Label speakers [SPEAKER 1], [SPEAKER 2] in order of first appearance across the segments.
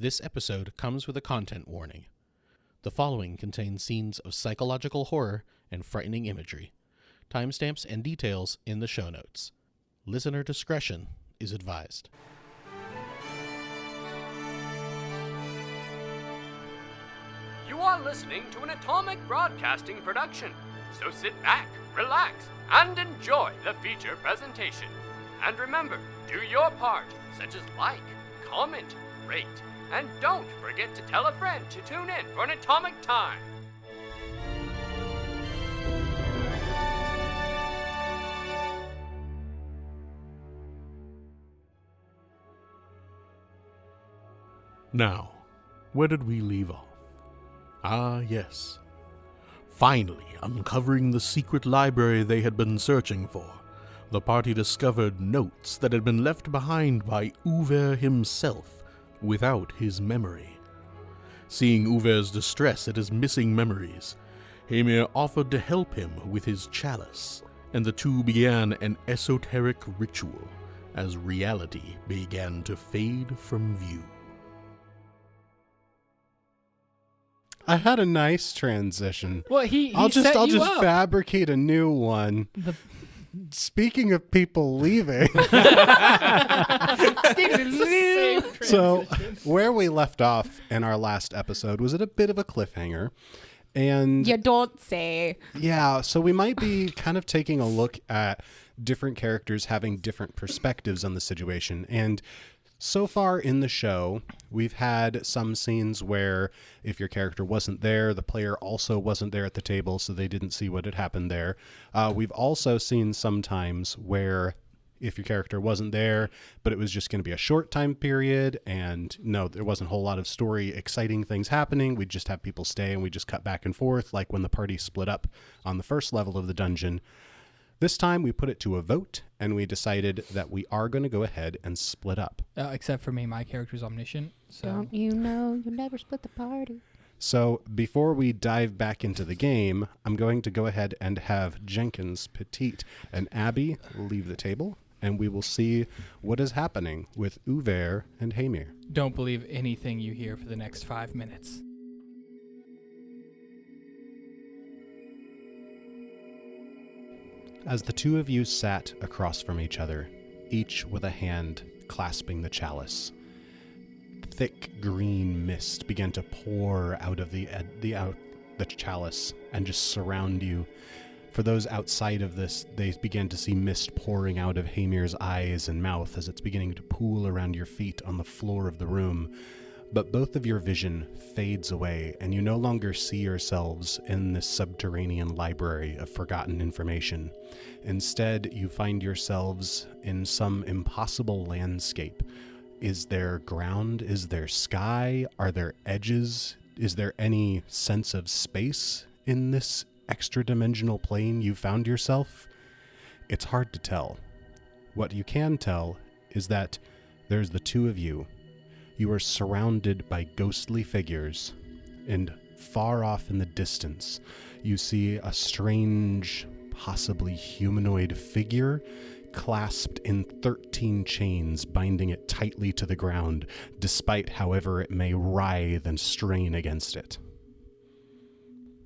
[SPEAKER 1] This episode comes with a content warning. The following contains scenes of psychological horror and frightening imagery. Timestamps and details in the show notes. Listener discretion is advised.
[SPEAKER 2] You are listening to an Atomic Broadcasting production, so sit back, relax, and enjoy the feature presentation. And remember, do your part, such as like, comment, rate, and don't forget to tell a friend to tune in for an Atomic Time.
[SPEAKER 3] Now, where did we leave off? Ah, yes. Finally, uncovering the secret library they had been searching for, the party discovered notes that had been left behind by Uver himself without his memory. Seeing Uver's distress at his missing memories, Hamir offered to help him with his chalice, and the two began an esoteric ritual as reality began to fade from view.
[SPEAKER 4] I had a nice transition.
[SPEAKER 5] Well, he
[SPEAKER 4] I'll
[SPEAKER 5] set
[SPEAKER 4] just
[SPEAKER 5] you up.
[SPEAKER 4] fabricate a new one. Speaking of people leaving, so where we left off in our last episode was at a bit of a cliffhanger. And
[SPEAKER 6] You don't say.
[SPEAKER 4] yeah, so we might be kind of taking a look at different characters having different perspectives on the situation. And so far in the show, we've had some scenes where if your character wasn't there, the player also wasn't there at the table, so they didn't see what had happened there. We've also seen some times where if your character wasn't there, but it was just going to be a short time period, and no, there wasn't a whole lot of story, exciting things happening. We'd just have people stay, and we just cut back and forth, like when the party split up on the first level of the dungeon. This time we put it to a vote, and we decided that we are going to go ahead and split up.
[SPEAKER 5] Except for me, my character's omniscient. So
[SPEAKER 6] Don't you know you never split the party?
[SPEAKER 4] So before we dive back into the game, I'm going to go ahead and have Jenkins, Petite, and Abby leave the table, and we will see what is happening with Uver and Hamir.
[SPEAKER 5] don't believe anything you hear for the next 5 minutes.
[SPEAKER 4] As the two of you sat across from each other, each with a hand clasping the chalice, thick green mist began to pour out of the chalice and just surround you. For those outside of this, they began to see mist pouring out of Hamir's eyes and mouth as it's beginning to pool around your feet on the floor of the room. But both of your vision fades away, and you no longer see yourselves in this subterranean library of forgotten information. Instead, you find yourselves in some impossible landscape. Is there ground? Is there sky? Are there edges? Is there any sense of space in this extra-dimensional plane you found yourself? It's hard to tell. What you can tell is that there's the two of you. You are surrounded by ghostly figures, and far off in the distance, you see a strange, possibly humanoid figure clasped in 13 chains, binding it tightly to the ground, despite however it may writhe and strain against it.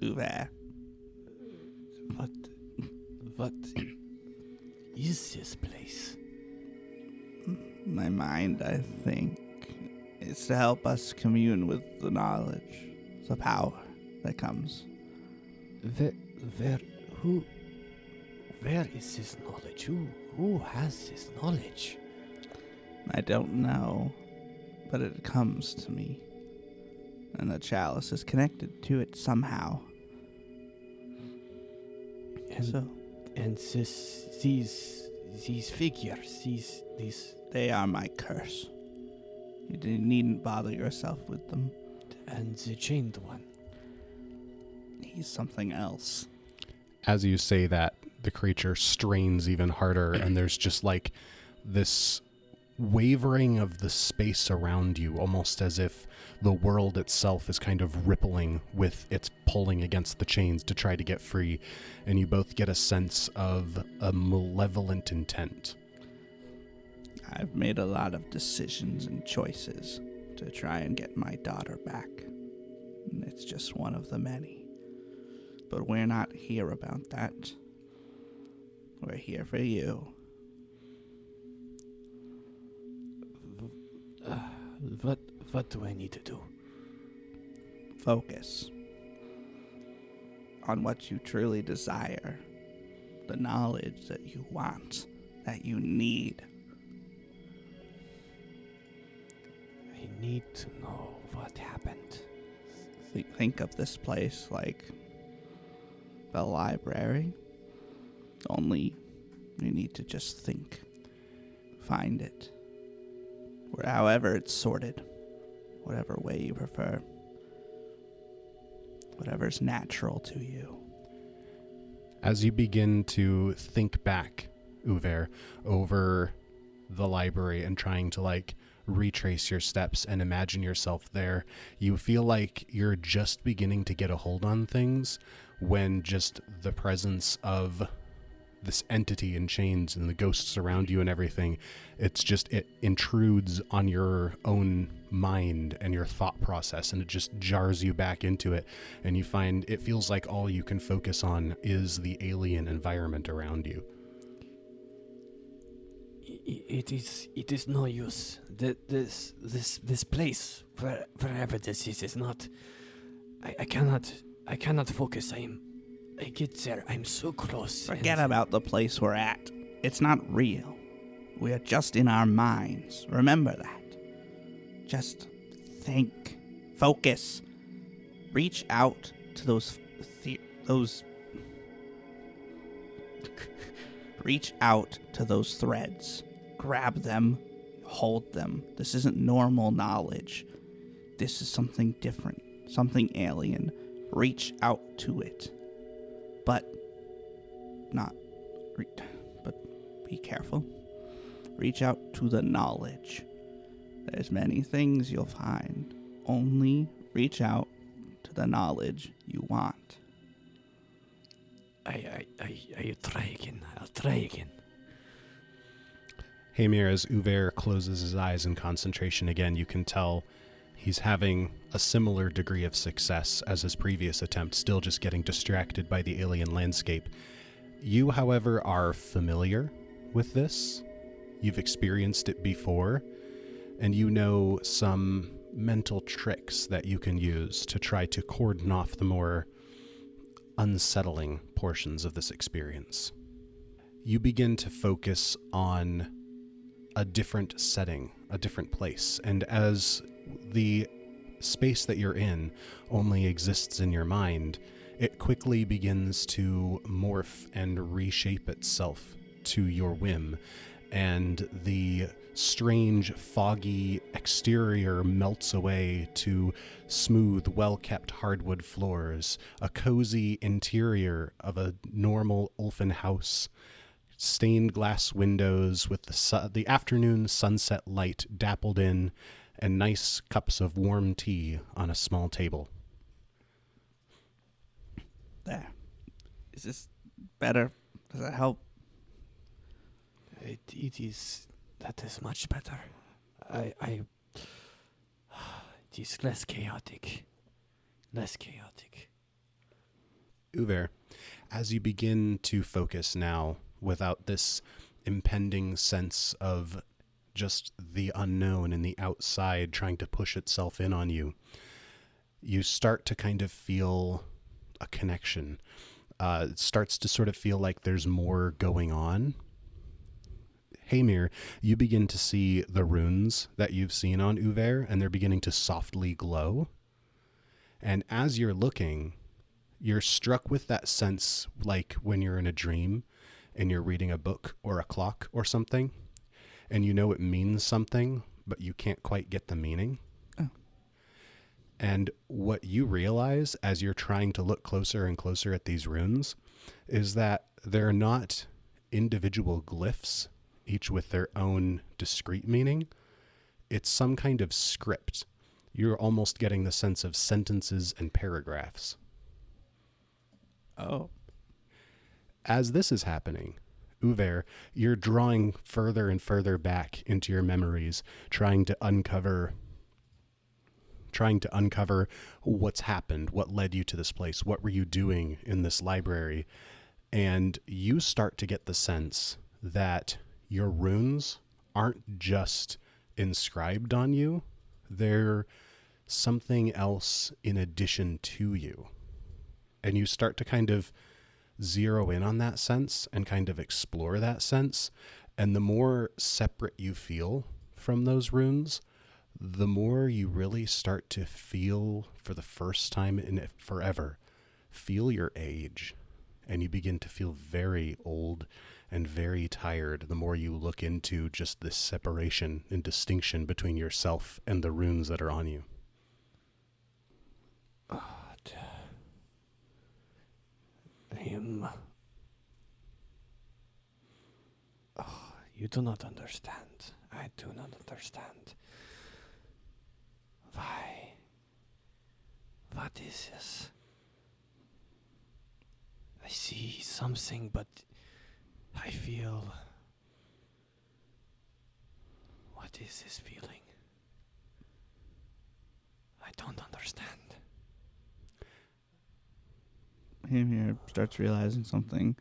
[SPEAKER 7] Uwe. What is this place? My mind, I think, is to help us commune with the knowledge, the power that comes.
[SPEAKER 8] Where is this knowledge? Who has this knowledge?
[SPEAKER 7] I don't know, but it comes to me, and the chalice is connected to it somehow.
[SPEAKER 8] And these figures, these
[SPEAKER 7] They are my curse. You needn't bother yourself with them.
[SPEAKER 8] and the chained one.
[SPEAKER 7] He's something else.
[SPEAKER 4] As you say that, the creature strains even harder, and there's just like this wavering of the space around you, almost as if the world itself is kind of rippling with its pulling against the chains to try to get free, and you both get a sense of a malevolent intent.
[SPEAKER 7] I've made a lot of decisions and choices, to try and get my daughter back. And it's just one of the many. But we're not here about that. We're here for you.
[SPEAKER 8] What do I need to do?
[SPEAKER 7] Focus on what you truly desire, the knowledge that you want, that you need.
[SPEAKER 8] I need to know what happened.
[SPEAKER 7] Think of this place like the library, only you need to just think. Find it. Or however it's sorted, whatever way you prefer. Whatever's natural to you.
[SPEAKER 4] As you begin to think back, Uver, over the library and trying to retrace your steps and imagine yourself there, you feel like you're just beginning to get a hold on things when just the presence of this entity in chains and the ghosts around you and everything, it intrudes on your own mind and your thought process, and it just jars you back into it, and you find it feels like all you can focus on is the alien environment around you.
[SPEAKER 8] It is no use. This place, wherever this is not. I cannot focus. I get there. I'm so close.
[SPEAKER 7] Forget about the place we're at. It's not real. We are just in our minds. Remember that. Just think. Focus. Reach out to those. Reach out to those threads. Grab them. Hold them. This isn't normal knowledge. This is something different. Something alien. Reach out to it. But be careful. Reach out to the knowledge. There's many things you'll find. Only reach out to the knowledge you want.
[SPEAKER 8] I try again. I'll try again.
[SPEAKER 4] Hamir, as Uver closes his eyes in concentration again, you can tell he's having a similar degree of success as his previous attempt, still just getting distracted by the alien landscape. You, however, are familiar with this. You've experienced it before, and you know some mental tricks that you can use to try to cordon off the more unsettling portions of this experience. You begin to focus on a different setting, a different place, and as the space that you're in only exists in your mind, it quickly begins to morph and reshape itself to your whim, and the strange, foggy exterior melts away to smooth, well-kept hardwood floors, a cozy interior of a normal Ulfin house, stained glass windows with the afternoon sunset light dappled in, and nice cups of warm tea on a small table.
[SPEAKER 7] There. Is this better? Does that help?
[SPEAKER 8] It is. That is much better. It is less chaotic. Less chaotic.
[SPEAKER 4] Uver, as you begin to focus now, without this impending sense of just the unknown and the outside trying to push itself in on you, you start to kind of feel a connection. It starts to sort of feel like there's more going on. Hamir, you begin to see the runes that you've seen on Uver, and they're beginning to softly glow. And as you're looking, you're struck with that sense like when you're in a dream and you're reading a book or a clock or something, and you know it means something, but you can't quite get the meaning.
[SPEAKER 7] Oh.
[SPEAKER 4] And what you realize as you're trying to look closer and closer at these runes is that they're not individual glyphs, each with their own discrete meaning. It's some kind of script. You're almost getting the sense of sentences and paragraphs.
[SPEAKER 7] Oh.
[SPEAKER 4] As this is happening, Uver, you're drawing further and further back into your memories, trying to uncover trying to uncover what's happened, what led you to this place, what were you doing in this library. And you start to get the sense that your runes aren't just inscribed on you, they're something else in addition to you. And you start to kind of zero in on that sense and kind of explore that sense. And the more separate you feel from those runes, the more you really start to feel, for the first time in forever, feel your age. And you begin to feel very old and very tired the more you look into just this separation and distinction between yourself and the runes that are on you.
[SPEAKER 8] You do not understand. I do not understand. Why? What is this? I see something, but I feel... What is this feeling? I don't understand.
[SPEAKER 7] Him here starts realizing something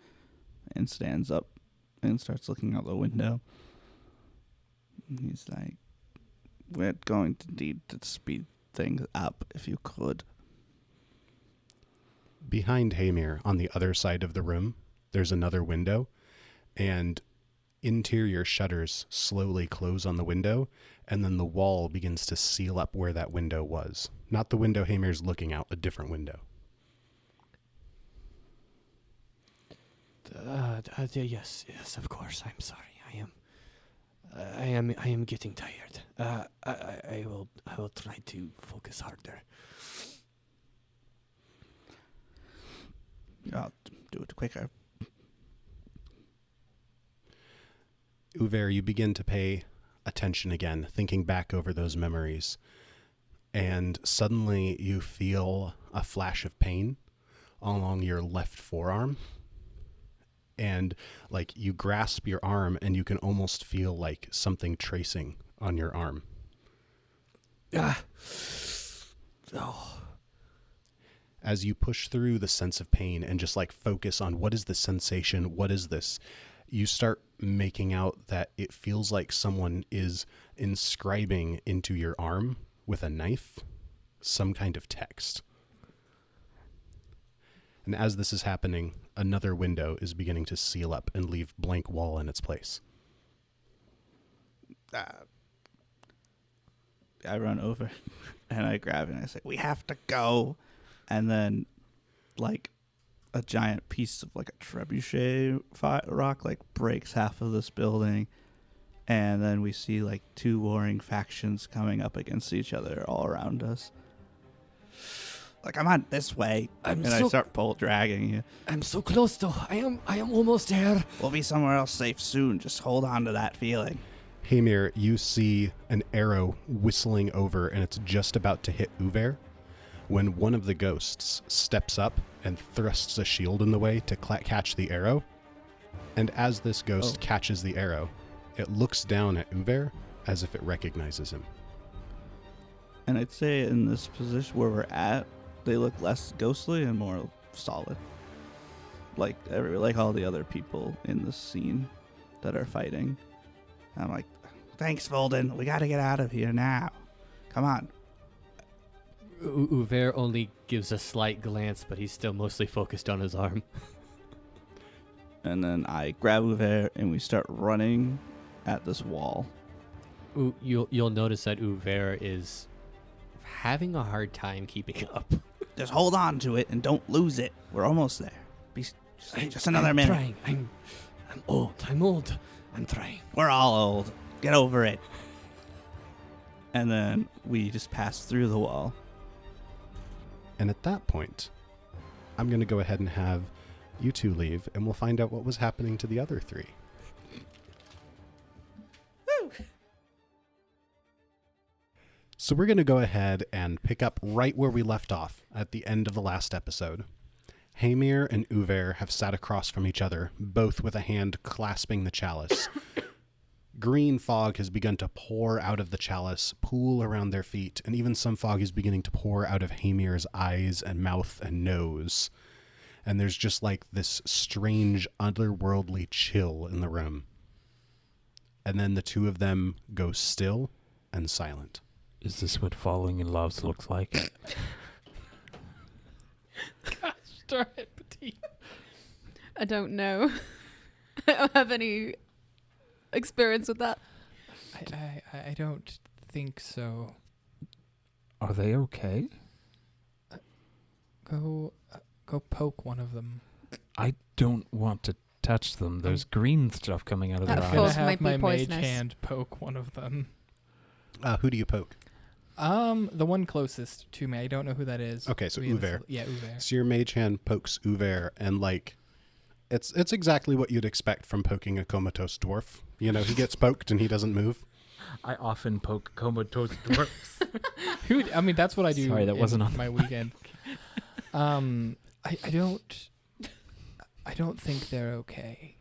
[SPEAKER 7] and stands up and starts looking out the window. He's like, we're going to need to speed things up if you could.
[SPEAKER 4] Behind Hamir, on the other side of the room, there's another window, and interior shutters slowly close on the window, and then the wall begins to seal up where that window was. Not the window Hamir's looking out, a different window.
[SPEAKER 8] Yes, of course. I'm sorry. I am getting tired. I will try to focus harder.
[SPEAKER 7] I'll do it quicker.
[SPEAKER 4] Uver, you begin to pay attention again, thinking back over those memories, and suddenly you feel a flash of pain along your left forearm. And like you grasp your arm and you can almost feel like something tracing on your arm. As you push through the sense of pain and just like focus on what is the sensation, what is this, you start making out that it feels like someone is inscribing into your arm with a knife some kind of text. And as this is happening, another window is beginning to seal up and leave blank wall in its place.
[SPEAKER 7] I run over and I grab it and I say, we have to go. And then like a giant piece of like a trebuchet rock like breaks half of this building. And then we see like two warring factions coming up against each other all around us. Like, I'm on this way. I start dragging you.
[SPEAKER 8] I'm so close though. I am almost there.
[SPEAKER 7] We'll be somewhere else safe soon. Just hold on to that feeling.
[SPEAKER 4] Hamir, you see an arrow whistling over and it's just about to hit Uver when one of the ghosts steps up and thrusts a shield in the way to catch the arrow. And as this ghost catches the arrow, it looks down at Uver as if it recognizes him.
[SPEAKER 7] And I'd say in this position where we're at, they look less ghostly and more solid. Like all the other people in the scene that are fighting. I'm like, thanks, Volden. We got to get out of here now. Come on.
[SPEAKER 2] Uver only gives a slight glance, but he's still mostly focused on his arm.
[SPEAKER 7] And then I grab Uver and we start running at this wall.
[SPEAKER 2] You'll notice that Uver is having a hard time keeping up.
[SPEAKER 7] Just hold on to it and don't lose it. We're almost there. Just another minute.
[SPEAKER 8] Trying. I'm old. I'm trying.
[SPEAKER 7] We're all old. Get over it. And then we just pass through the wall.
[SPEAKER 4] And at that point, I'm going to go ahead and have you two leave, and we'll find out what was happening to the other three.
[SPEAKER 7] Woo!
[SPEAKER 4] So we're going to go ahead and pick up right where we left off at the end of the last episode. Hamir and Uver have sat across from each other, both with a hand clasping the chalice. Green fog has begun to pour out of the chalice, pool around their feet, and even some fog is beginning to pour out of Hamir's eyes and mouth and nose. And there's just like this strange, otherworldly chill in the room. And then the two of them go still and silent.
[SPEAKER 9] Is this what falling in love looks like?
[SPEAKER 5] Gosh darn it, Petite.
[SPEAKER 6] I don't know. I don't have any experience with that.
[SPEAKER 5] I don't think so.
[SPEAKER 9] Are they okay?
[SPEAKER 5] Go poke one of them.
[SPEAKER 9] I don't want to touch them. There's green stuff coming out of
[SPEAKER 6] That
[SPEAKER 9] their
[SPEAKER 5] I'm gonna
[SPEAKER 6] Foes
[SPEAKER 9] eyes.
[SPEAKER 6] might
[SPEAKER 5] have
[SPEAKER 6] be
[SPEAKER 5] my mage
[SPEAKER 6] poisonous.
[SPEAKER 5] hand poke one of them.
[SPEAKER 4] Who do you poke?
[SPEAKER 5] The one closest to me. I don't know who that is.
[SPEAKER 4] Okay, so
[SPEAKER 5] We have
[SPEAKER 4] Uver.
[SPEAKER 5] Yeah, Uver.
[SPEAKER 4] So your mage hand pokes Uver, and like, it's exactly what you'd expect from poking a comatose dwarf. You know, he gets poked and he doesn't move.
[SPEAKER 9] I often poke comatose dwarfs.
[SPEAKER 5] I mean, that's what I do.
[SPEAKER 9] Sorry, that
[SPEAKER 5] in
[SPEAKER 9] wasn't on
[SPEAKER 5] my weekend. I don't think they're okay.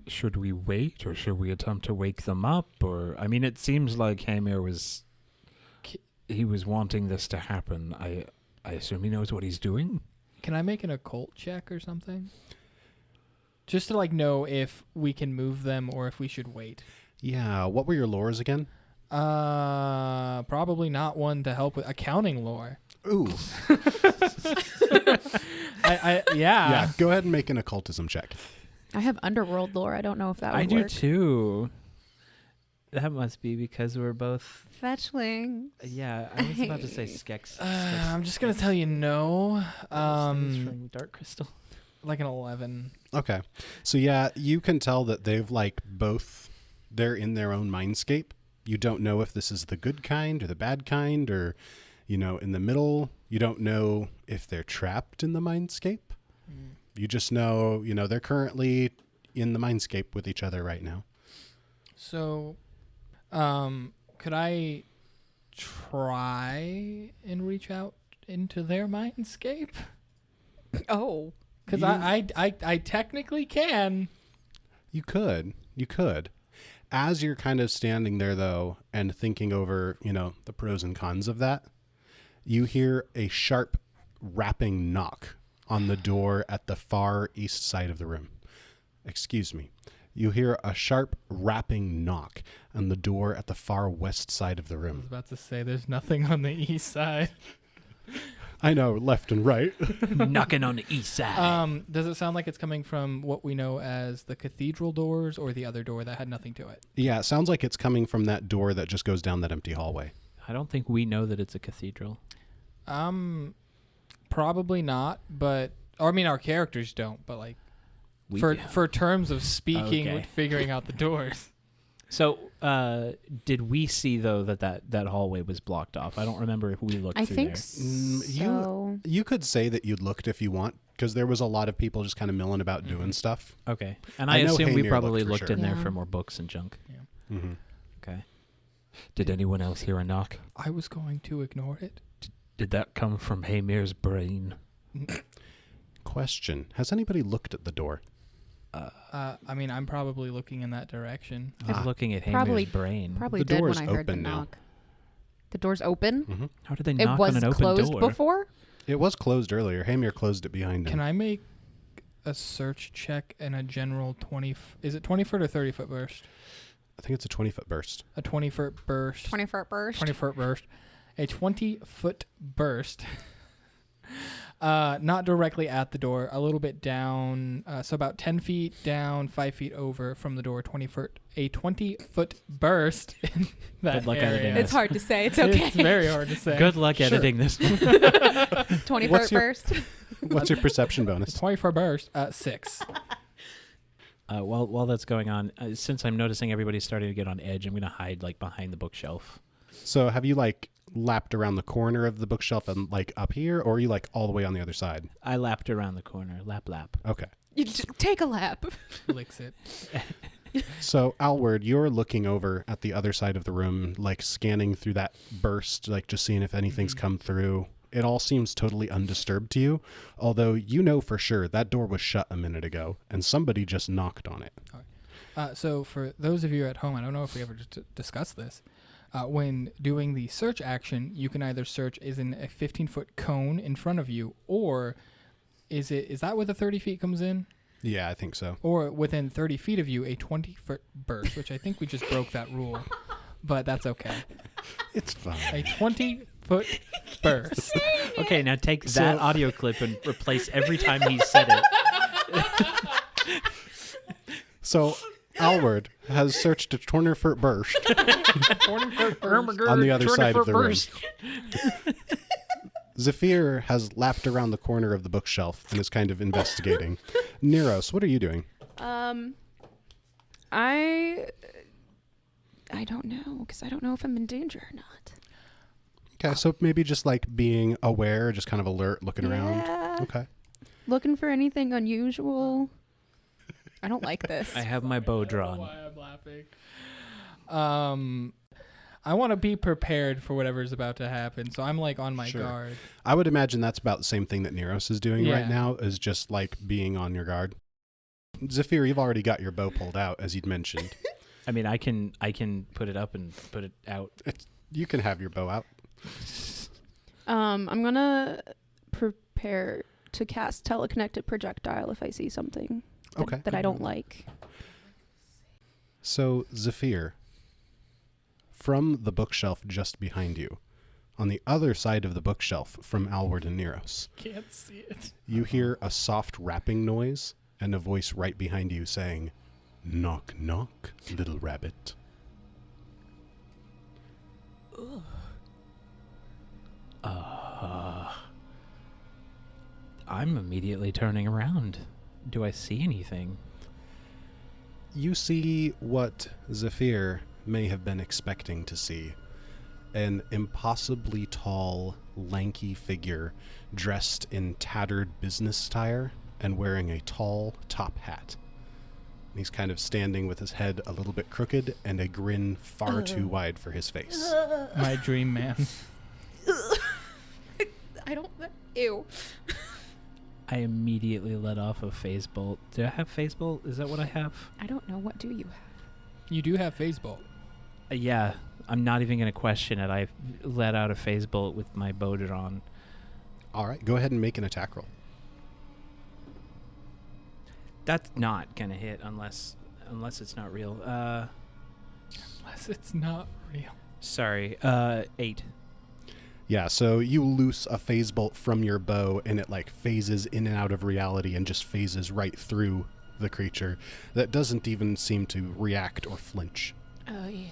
[SPEAKER 9] Should we wait, or should we attempt to wake them up? Or, I mean, it seems like Hamir was wanting this to happen. I assume he knows what he's doing.
[SPEAKER 5] Can I make an occult check or something? Just to like know if we can move them or if we should wait.
[SPEAKER 4] Yeah, what were your lores again?
[SPEAKER 5] Probably not one to help with accounting lore.
[SPEAKER 4] Ooh.
[SPEAKER 5] Yeah.
[SPEAKER 4] Yeah, go ahead and make an occultism check.
[SPEAKER 6] I have underworld lore. I don't know if that would
[SPEAKER 8] I do
[SPEAKER 6] work.
[SPEAKER 8] too. That must be because we're both.
[SPEAKER 6] Fetchling.
[SPEAKER 8] Yeah, I was about to say Skex.
[SPEAKER 5] I'm just gonna tell you no.
[SPEAKER 8] From Dark Crystal.
[SPEAKER 5] Like an 11.
[SPEAKER 4] Okay. So yeah, you can tell that they've like they're in their own mindscape. You don't know if this is the good kind or the bad kind or, you know, in the middle. You don't know if they're trapped in the mindscape. You just know, you know, they're currently in the mindscape with each other right now.
[SPEAKER 5] So, could I try and reach out into their mindscape?
[SPEAKER 6] Oh.
[SPEAKER 5] Because I technically can.
[SPEAKER 4] You could. As you're kind of standing there, though, and thinking over, you know, the pros and cons of that, you hear a sharp rapping knock on the door at the far east side of the room. Excuse me. You hear a sharp rapping knock on the door at the far west side of the
[SPEAKER 5] I was
[SPEAKER 4] room.
[SPEAKER 5] about to say there's nothing on the east side.
[SPEAKER 4] I know, left and right.
[SPEAKER 8] Knocking on the east side.
[SPEAKER 5] Does it sound like it's coming from what we know as the cathedral doors or the other door that had nothing to it?
[SPEAKER 4] Yeah, it sounds like it's coming from that door that just goes down that empty hallway.
[SPEAKER 8] I don't think we know that it's a cathedral.
[SPEAKER 5] Probably not, but or I mean our characters don't, but like
[SPEAKER 8] We
[SPEAKER 5] for terms of speaking
[SPEAKER 8] Okay.
[SPEAKER 5] with figuring out the doors.
[SPEAKER 8] So, did we see though that hallway was blocked off? I don't remember if we looked
[SPEAKER 6] I
[SPEAKER 8] through
[SPEAKER 6] think
[SPEAKER 8] there.
[SPEAKER 6] so.
[SPEAKER 4] You could say that you'd looked if you want, because there was a lot of people just kind of milling about doing stuff.
[SPEAKER 8] Okay, and
[SPEAKER 4] I
[SPEAKER 8] I
[SPEAKER 4] know
[SPEAKER 8] assume we
[SPEAKER 4] Hamir
[SPEAKER 8] probably
[SPEAKER 4] looked for
[SPEAKER 8] looked in
[SPEAKER 6] sure.
[SPEAKER 8] there
[SPEAKER 6] Yeah.
[SPEAKER 8] for more books and junk.
[SPEAKER 4] Mm-hmm.
[SPEAKER 8] Okay. Did anyone else hear a knock?
[SPEAKER 5] I was going to ignore it.
[SPEAKER 9] Did that come from Hamir's brain?
[SPEAKER 4] Question: has anybody looked at the door?
[SPEAKER 5] I mean, I'm probably looking in that direction.
[SPEAKER 8] I was looking at Hamir's
[SPEAKER 6] Probably-
[SPEAKER 8] brain.
[SPEAKER 6] Probably
[SPEAKER 4] The
[SPEAKER 6] did
[SPEAKER 4] door's
[SPEAKER 6] when I heard the
[SPEAKER 4] open now.
[SPEAKER 6] knock. The door's open?
[SPEAKER 4] Mm-hmm.
[SPEAKER 8] How did they
[SPEAKER 6] It
[SPEAKER 8] knock
[SPEAKER 6] was
[SPEAKER 8] on an open
[SPEAKER 6] closed
[SPEAKER 8] door?
[SPEAKER 6] before?
[SPEAKER 4] It was closed earlier. Hamir closed it behind him.
[SPEAKER 5] Can I make a search check and a general 20? Is it 20-foot or 30-foot burst?
[SPEAKER 4] I think it's a 20-foot burst.
[SPEAKER 5] A 20-foot burst.
[SPEAKER 6] 20-foot burst?
[SPEAKER 5] 20-foot burst. A 20-foot burst. Not directly at the door, a little bit down, so about 10 feet down, 5 feet over from the door, 20-foot. A 20-foot burst in that
[SPEAKER 8] Good luck
[SPEAKER 5] area.
[SPEAKER 8] editing
[SPEAKER 6] It's hard to say. It's okay.
[SPEAKER 5] It's very hard to say.
[SPEAKER 8] Good luck
[SPEAKER 5] Sure.
[SPEAKER 8] editing this one.
[SPEAKER 6] 20-foot
[SPEAKER 4] What's your-
[SPEAKER 6] burst?
[SPEAKER 4] What's your perception bonus?
[SPEAKER 5] 20-foot burst, 6.
[SPEAKER 8] While that's going on, since I'm noticing everybody's starting to get on edge, I'm going to hide like behind the bookshelf.
[SPEAKER 4] So have you like lapped around the corner of the bookshelf and like up here, or are you like all the way on the other side?
[SPEAKER 8] I lapped around the corner. Lap.
[SPEAKER 4] Okay.
[SPEAKER 6] You take a lap.
[SPEAKER 5] Licks it.
[SPEAKER 4] So Alward, you're looking over at the other side of the room, like scanning through that burst, like just seeing if anything's come through. It all seems totally undisturbed to you, although you know for sure that door was shut a minute ago and somebody just knocked on it.
[SPEAKER 5] So for those of you at home, I don't know if we ever discussed this. When doing the search action, you can either search is in a 15-foot cone in front of you, or is that where the 30 feet comes in?
[SPEAKER 4] Yeah, I think so.
[SPEAKER 5] Or within 30 feet of you, a 20-foot burst, which I think we just broke that rule, but that's okay.
[SPEAKER 4] It's fine.
[SPEAKER 5] A 20-foot burst.
[SPEAKER 9] Okay, now take that audio clip and replace every time he said it.
[SPEAKER 4] So, Alward has searched a 20-foot burst on the other side of the room. Zephyr has lapped around the corner of the bookshelf and is kind of investigating. Neros, what are you doing?
[SPEAKER 6] I don't know, because I don't know if I'm in danger or not.
[SPEAKER 4] Okay, so maybe just like being aware, just kind of alert, looking around. Okay.
[SPEAKER 6] Looking for anything unusual. I don't like this.
[SPEAKER 9] I have my bow drawn.
[SPEAKER 5] Why I'm laughing. I want to be prepared for whatever's about to happen, so I'm like on my guard.
[SPEAKER 4] I would imagine that's about the same thing that Neros is doing right now, is just like being on your guard. Zephyr, you've already got your bow pulled out, as you'd mentioned.
[SPEAKER 9] I mean, I can put it up and put it out.
[SPEAKER 4] You can have your bow out.
[SPEAKER 6] I'm gonna prepare to cast teleconnected projectile if I see something that I don't like.
[SPEAKER 4] So, Zephyr, from the bookshelf just behind you, on the other side of the bookshelf from Alward and Neros,
[SPEAKER 5] Can't see it.
[SPEAKER 4] you hear a soft rapping noise and a voice right behind you saying, "Knock, knock, little rabbit."
[SPEAKER 9] I'm immediately turning around. Do I see anything?
[SPEAKER 4] You see what Zephyr may have been expecting to see. An impossibly tall, lanky figure dressed in tattered business attire and wearing a tall top hat. He's kind of standing with his head a little bit crooked and a grin far too wide for his face.
[SPEAKER 5] My dream man.
[SPEAKER 6] I don't... Ew.
[SPEAKER 9] I immediately let off a phase bolt. Do I have phase bolt? Is that what I have?
[SPEAKER 6] I don't know. What do you have?
[SPEAKER 5] You do have phase bolt.
[SPEAKER 9] Yeah, I'm not even going to question it. I let out a phase bolt with my bow drawn.
[SPEAKER 4] All right, go ahead and make an attack roll.
[SPEAKER 9] That's not going to hit unless it's not real.
[SPEAKER 5] Unless it's not real.
[SPEAKER 9] Sorry, 8.
[SPEAKER 4] Yeah, so you loose a phase bolt from your bow and it like phases in and out of reality and just phases right through the creature that doesn't even seem to react or flinch.
[SPEAKER 6] Oh, yeah.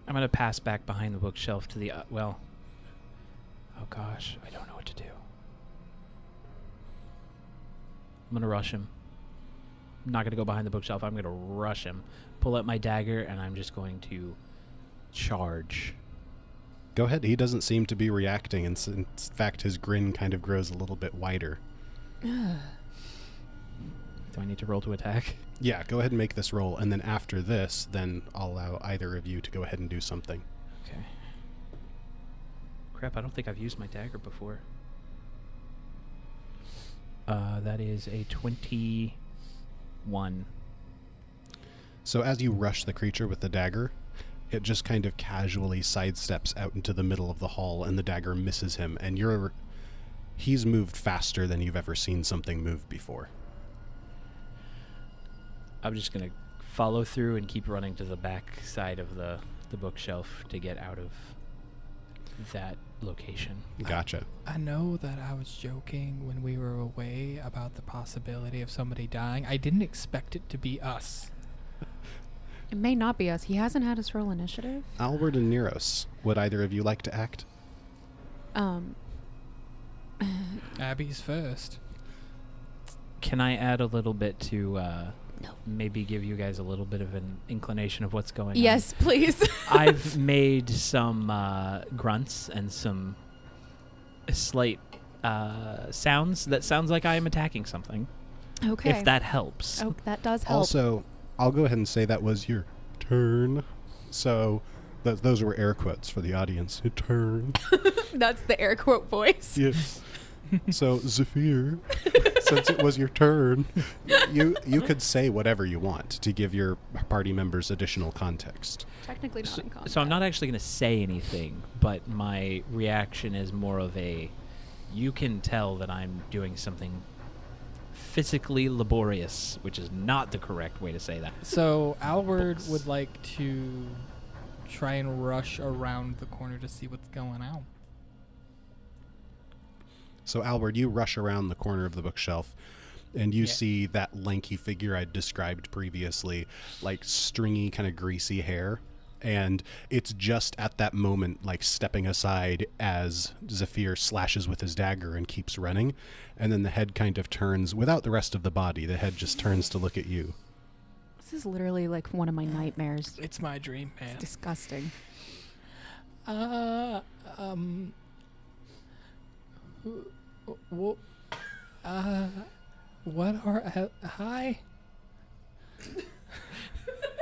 [SPEAKER 9] I'm going to pass back behind the bookshelf to the... oh gosh, I don't know what to do. I'm going to rush him. I'm not going to go behind the bookshelf. I'm going to rush him, pull out my dagger, and I'm just going to charge.
[SPEAKER 4] Go ahead. He doesn't seem to be reacting, and in fact, his grin kind of grows a little bit wider.
[SPEAKER 9] Do I need to roll to attack?
[SPEAKER 4] Yeah, go ahead and make this roll, and then after this, then I'll allow either of you to go ahead and do something.
[SPEAKER 9] Okay. Crap, I don't think I've used my dagger before. That is a 21.
[SPEAKER 4] So as you rush the creature with the dagger, it just kind of casually sidesteps out into the middle of the hall, and the dagger misses him, and he's moved faster than you've ever seen something move before.
[SPEAKER 9] I'm just going to follow through and keep running to the back side of the bookshelf to get out of that location.
[SPEAKER 4] Gotcha.
[SPEAKER 5] I know that I was joking when we were away about the possibility of somebody dying. I didn't expect it to be us.
[SPEAKER 6] It may not be us. He hasn't had us roll initiative.
[SPEAKER 4] Alward and Neros, would either of you like to act?
[SPEAKER 5] Abby's first.
[SPEAKER 9] Can I add a little bit to
[SPEAKER 6] No.
[SPEAKER 9] maybe give you guys a little bit of an inclination of what's going on?
[SPEAKER 6] Yes, please.
[SPEAKER 9] I've made some grunts and some slight sounds that sounds like I am attacking something.
[SPEAKER 6] Okay.
[SPEAKER 9] If that helps.
[SPEAKER 6] Oh, that does help.
[SPEAKER 4] Also, I'll go ahead and say that was your turn. So those were air quotes for the audience. Your turn.
[SPEAKER 6] That's the air quote voice.
[SPEAKER 4] Yes. So, Zephyr. since it was your turn, you could say whatever you want to give your party members additional context.
[SPEAKER 6] Technically not in combat.
[SPEAKER 10] So I'm not actually going to say anything, but my reaction is more of a, you can tell that I'm doing something physically laborious, which is not the correct way to say that.
[SPEAKER 5] So Alward would like to try and rush around the corner to see what's going on.
[SPEAKER 4] So Alward, you rush around the corner of the bookshelf, and you see that lanky figure I described previously, like stringy, kind of greasy hair. And it's just at that moment, like stepping aside as Zephyr slashes with his dagger and keeps running. And then the head kind of turns, without the rest of the body, the head just turns to look at you.
[SPEAKER 6] This is literally like one of my nightmares.
[SPEAKER 5] It's my dream, man.
[SPEAKER 6] It's disgusting.
[SPEAKER 5] What are hi?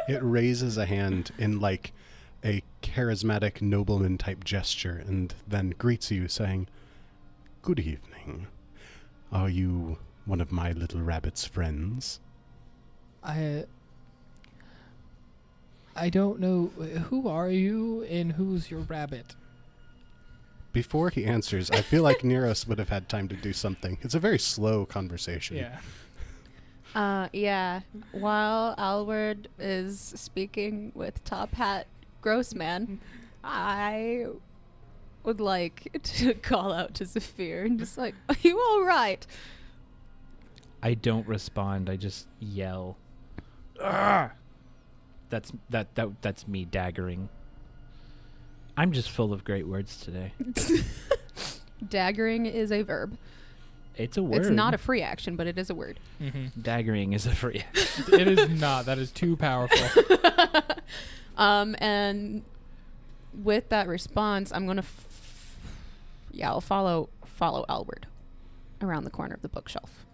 [SPEAKER 4] It raises a hand in like a charismatic nobleman type gesture and then greets you saying, "Good evening. Are you one of my little rabbit's friends?"
[SPEAKER 5] I don't know. Who are you and who's your rabbit?
[SPEAKER 4] Before he answers, I feel like Neros would have had time to do something. It's a very slow conversation.
[SPEAKER 5] Yeah.
[SPEAKER 6] Yeah. While Alward is speaking with Top Hat Grossman, I would like to call out to Zephyr and just like, "Are you all right?"
[SPEAKER 10] I don't respond. I just yell. Arrgh! That's me daggering. I'm just full of great words today.
[SPEAKER 6] Daggering is a verb.
[SPEAKER 10] It's a word.
[SPEAKER 6] It's not a free action, but it is a word.
[SPEAKER 5] Mm-hmm.
[SPEAKER 10] Daggering is a free.
[SPEAKER 5] It is not. That is too powerful.
[SPEAKER 6] And with that response, I'm gonna, I'll follow Alward around the corner of the bookshelf.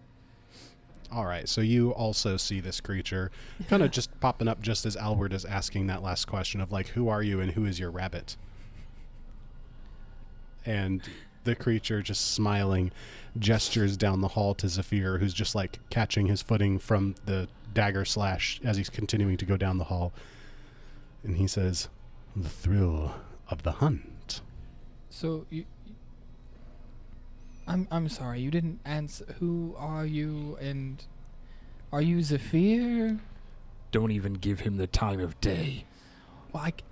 [SPEAKER 4] All right, so you also see this creature kind of just popping up just as Alward is asking that last question of like, who are you and who is your rabbit? And the creature just smiling gestures down the hall to Zephyr, who's just like catching his footing from the dagger slash as he's continuing to go down the hall. And he says, "The thrill of the hunt."
[SPEAKER 5] So you I'm sorry, you didn't answer. Who are you, and are you Zephyr?
[SPEAKER 9] Don't even give him the time of day.
[SPEAKER 5] Like,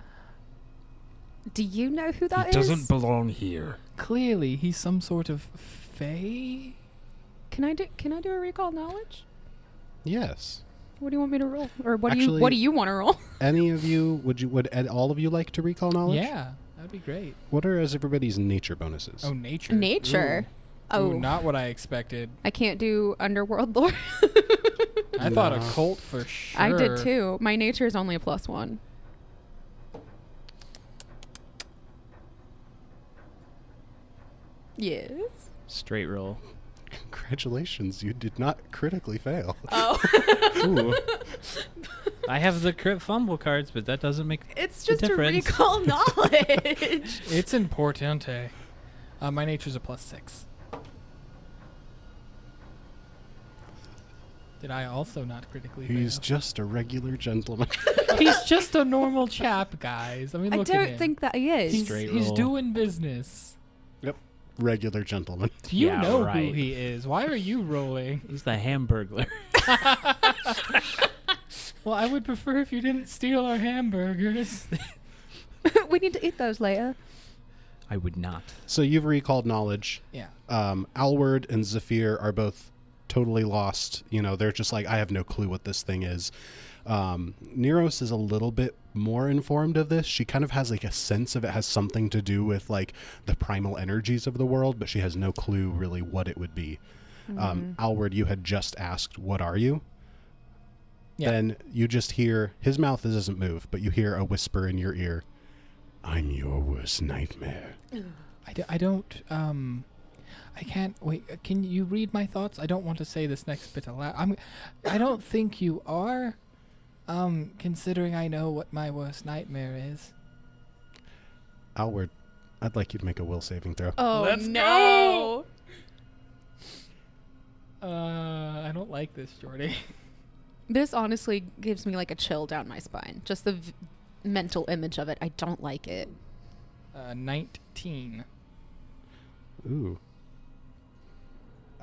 [SPEAKER 6] Do you know who that
[SPEAKER 9] He
[SPEAKER 6] is?
[SPEAKER 9] doesn't belong here.
[SPEAKER 5] clearly he's some sort of fae.
[SPEAKER 6] Can I do a recall knowledge?
[SPEAKER 4] Yes.
[SPEAKER 6] What do you want me to roll? Or what
[SPEAKER 4] Actually-
[SPEAKER 6] do you want to roll?
[SPEAKER 4] Any of you, would all of you like to recall knowledge?
[SPEAKER 5] Yeah, that'd be great.
[SPEAKER 4] What are everybody's nature bonuses?
[SPEAKER 5] Oh, nature.
[SPEAKER 6] Nature.
[SPEAKER 5] Ooh.
[SPEAKER 6] Oh,
[SPEAKER 5] Ooh, not what I expected.
[SPEAKER 6] I can't do underworld lore.
[SPEAKER 5] I thought a
[SPEAKER 4] No.
[SPEAKER 5] cult for sure.
[SPEAKER 6] I did too. My nature is only a +1. Yes.
[SPEAKER 10] Straight roll.
[SPEAKER 4] Congratulations, you did not critically fail.
[SPEAKER 6] Oh.
[SPEAKER 10] Ooh. I have the crit fumble cards, but that doesn't make
[SPEAKER 6] It's just a
[SPEAKER 10] difference.
[SPEAKER 6] recall knowledge.
[SPEAKER 5] It's importante. My nature's a +6. Did I also not critically
[SPEAKER 4] He's
[SPEAKER 5] fail?
[SPEAKER 4] just a regular gentleman.
[SPEAKER 5] He's just a normal chap, guys. I mean,
[SPEAKER 6] I
[SPEAKER 5] look at
[SPEAKER 6] don't
[SPEAKER 5] him.
[SPEAKER 6] think that he is.
[SPEAKER 5] he's,
[SPEAKER 10] Straight
[SPEAKER 5] he's
[SPEAKER 10] roll.
[SPEAKER 5] doing business.
[SPEAKER 4] Regular gentleman.
[SPEAKER 5] You
[SPEAKER 10] Yeah,
[SPEAKER 5] know who
[SPEAKER 10] right.
[SPEAKER 5] he is. Why are you rolling?
[SPEAKER 10] He's the Hamburglar.
[SPEAKER 5] Well, I would prefer if you didn't steal our hamburgers.
[SPEAKER 6] We need to eat those later.
[SPEAKER 10] I would not.
[SPEAKER 4] So you've recalled knowledge.
[SPEAKER 5] Yeah.
[SPEAKER 4] Alward and Zephyr are both totally lost. You know, they're just like, I have no clue what this thing is. Neros is a little bit more informed of this. She kind of has like a sense of it has something to do with like the primal energies of the world, but she has no clue really what it would be. Alward, you had just asked, "What are you?"
[SPEAKER 5] Yeah.
[SPEAKER 4] Then you just hear, his mouth doesn't move, but you hear a whisper in your ear, "I'm your worst nightmare."
[SPEAKER 5] I don't, I can't, wait, can you read my thoughts? I don't want to say this next bit aloud. I don't think you are, considering I know what my worst nightmare is.
[SPEAKER 4] Alward, I'd like you to make a will saving throw.
[SPEAKER 6] Oh,
[SPEAKER 5] Let's
[SPEAKER 6] no.
[SPEAKER 5] I don't like this, Jordy.
[SPEAKER 6] This honestly gives me like a chill down my spine. Just the mental image of it. I don't like it.
[SPEAKER 5] 19.
[SPEAKER 4] Ooh.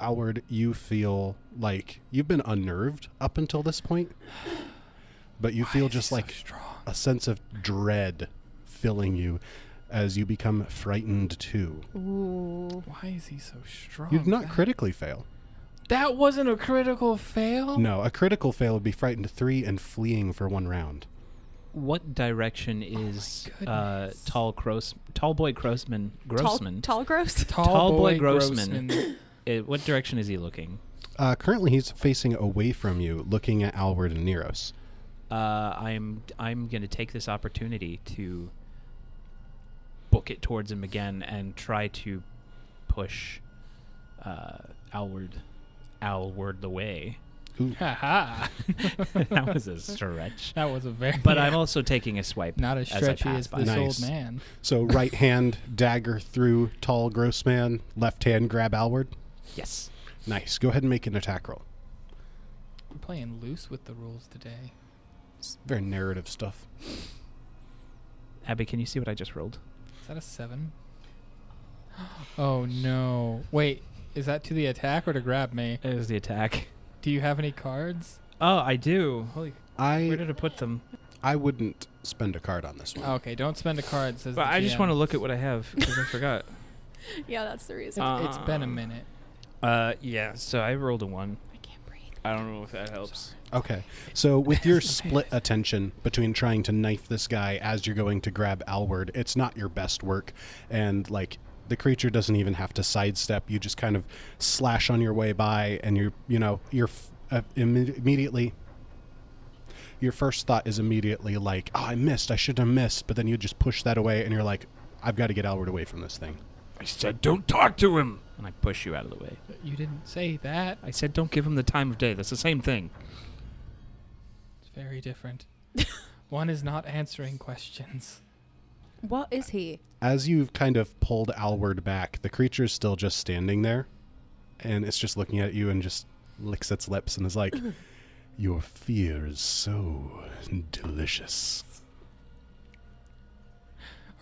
[SPEAKER 4] Alward, you feel like you've been unnerved up until this point, but you feel just like a sense of dread filling you as you become frightened too.
[SPEAKER 6] Ooh.
[SPEAKER 5] Why is he so strong?
[SPEAKER 4] You did not critically fail.
[SPEAKER 5] That wasn't a critical fail?
[SPEAKER 4] No, a critical fail would be frightened 3 and fleeing for 1 round.
[SPEAKER 10] What direction is Tall Boy Grossman?
[SPEAKER 6] Tall Gross?
[SPEAKER 10] Tall Boy Grossman. What direction is he looking?
[SPEAKER 4] Currently, he's facing away from you, looking at Alward and Neros.
[SPEAKER 10] I'm going to take this opportunity to book it towards him again and try to push Alward the way.
[SPEAKER 5] Haha.
[SPEAKER 10] That was a stretch.
[SPEAKER 5] That was a very...
[SPEAKER 10] But I'm also taking a swipe.
[SPEAKER 5] Not as stretchy as this old man.
[SPEAKER 4] So right hand dagger through Tall Grossman, left hand grab Alward.
[SPEAKER 10] Yes.
[SPEAKER 4] Nice. Go ahead and make an attack roll.
[SPEAKER 5] We're playing loose with the rules today.
[SPEAKER 4] It's very narrative stuff.
[SPEAKER 10] Abby, can you see what I just rolled?
[SPEAKER 5] Is that a 7? Oh, no. Wait, is that to the attack or to grab me?
[SPEAKER 10] It was the attack.
[SPEAKER 5] Do you have any cards?
[SPEAKER 10] Oh, I do. Holy, where did I put them?
[SPEAKER 4] I wouldn't spend a card on this one.
[SPEAKER 5] Okay, don't spend a card, says
[SPEAKER 10] But
[SPEAKER 5] the
[SPEAKER 10] I just
[SPEAKER 5] GM.
[SPEAKER 10] want to look at what I have because I forgot.
[SPEAKER 6] Yeah, that's the reason.
[SPEAKER 5] It's been a minute.
[SPEAKER 10] Yeah, so I rolled a 1.
[SPEAKER 6] I can't breathe.
[SPEAKER 10] I don't know if that helps.
[SPEAKER 4] Okay. So with your split attention between trying to knife this guy as you're going to grab Alward, it's not your best work. And, like, the creature doesn't even have to sidestep. You just kind of slash on your way by, and you're immediately... Your first thought is immediately like, oh, I missed. I shouldn't have missed. But then you just push that away, and you're like, I've got to get Alward away from this thing.
[SPEAKER 9] I said, don't talk to him.
[SPEAKER 10] And I push you out of the way.
[SPEAKER 5] You didn't say that.
[SPEAKER 10] I said, don't give him the time of day. That's the same thing.
[SPEAKER 5] It's very different. One is not answering questions.
[SPEAKER 6] What is he?
[SPEAKER 4] As you've kind of pulled Alward back, the creature is still just standing there, and it's just looking at you and just licks its lips and is like, your fear is so delicious.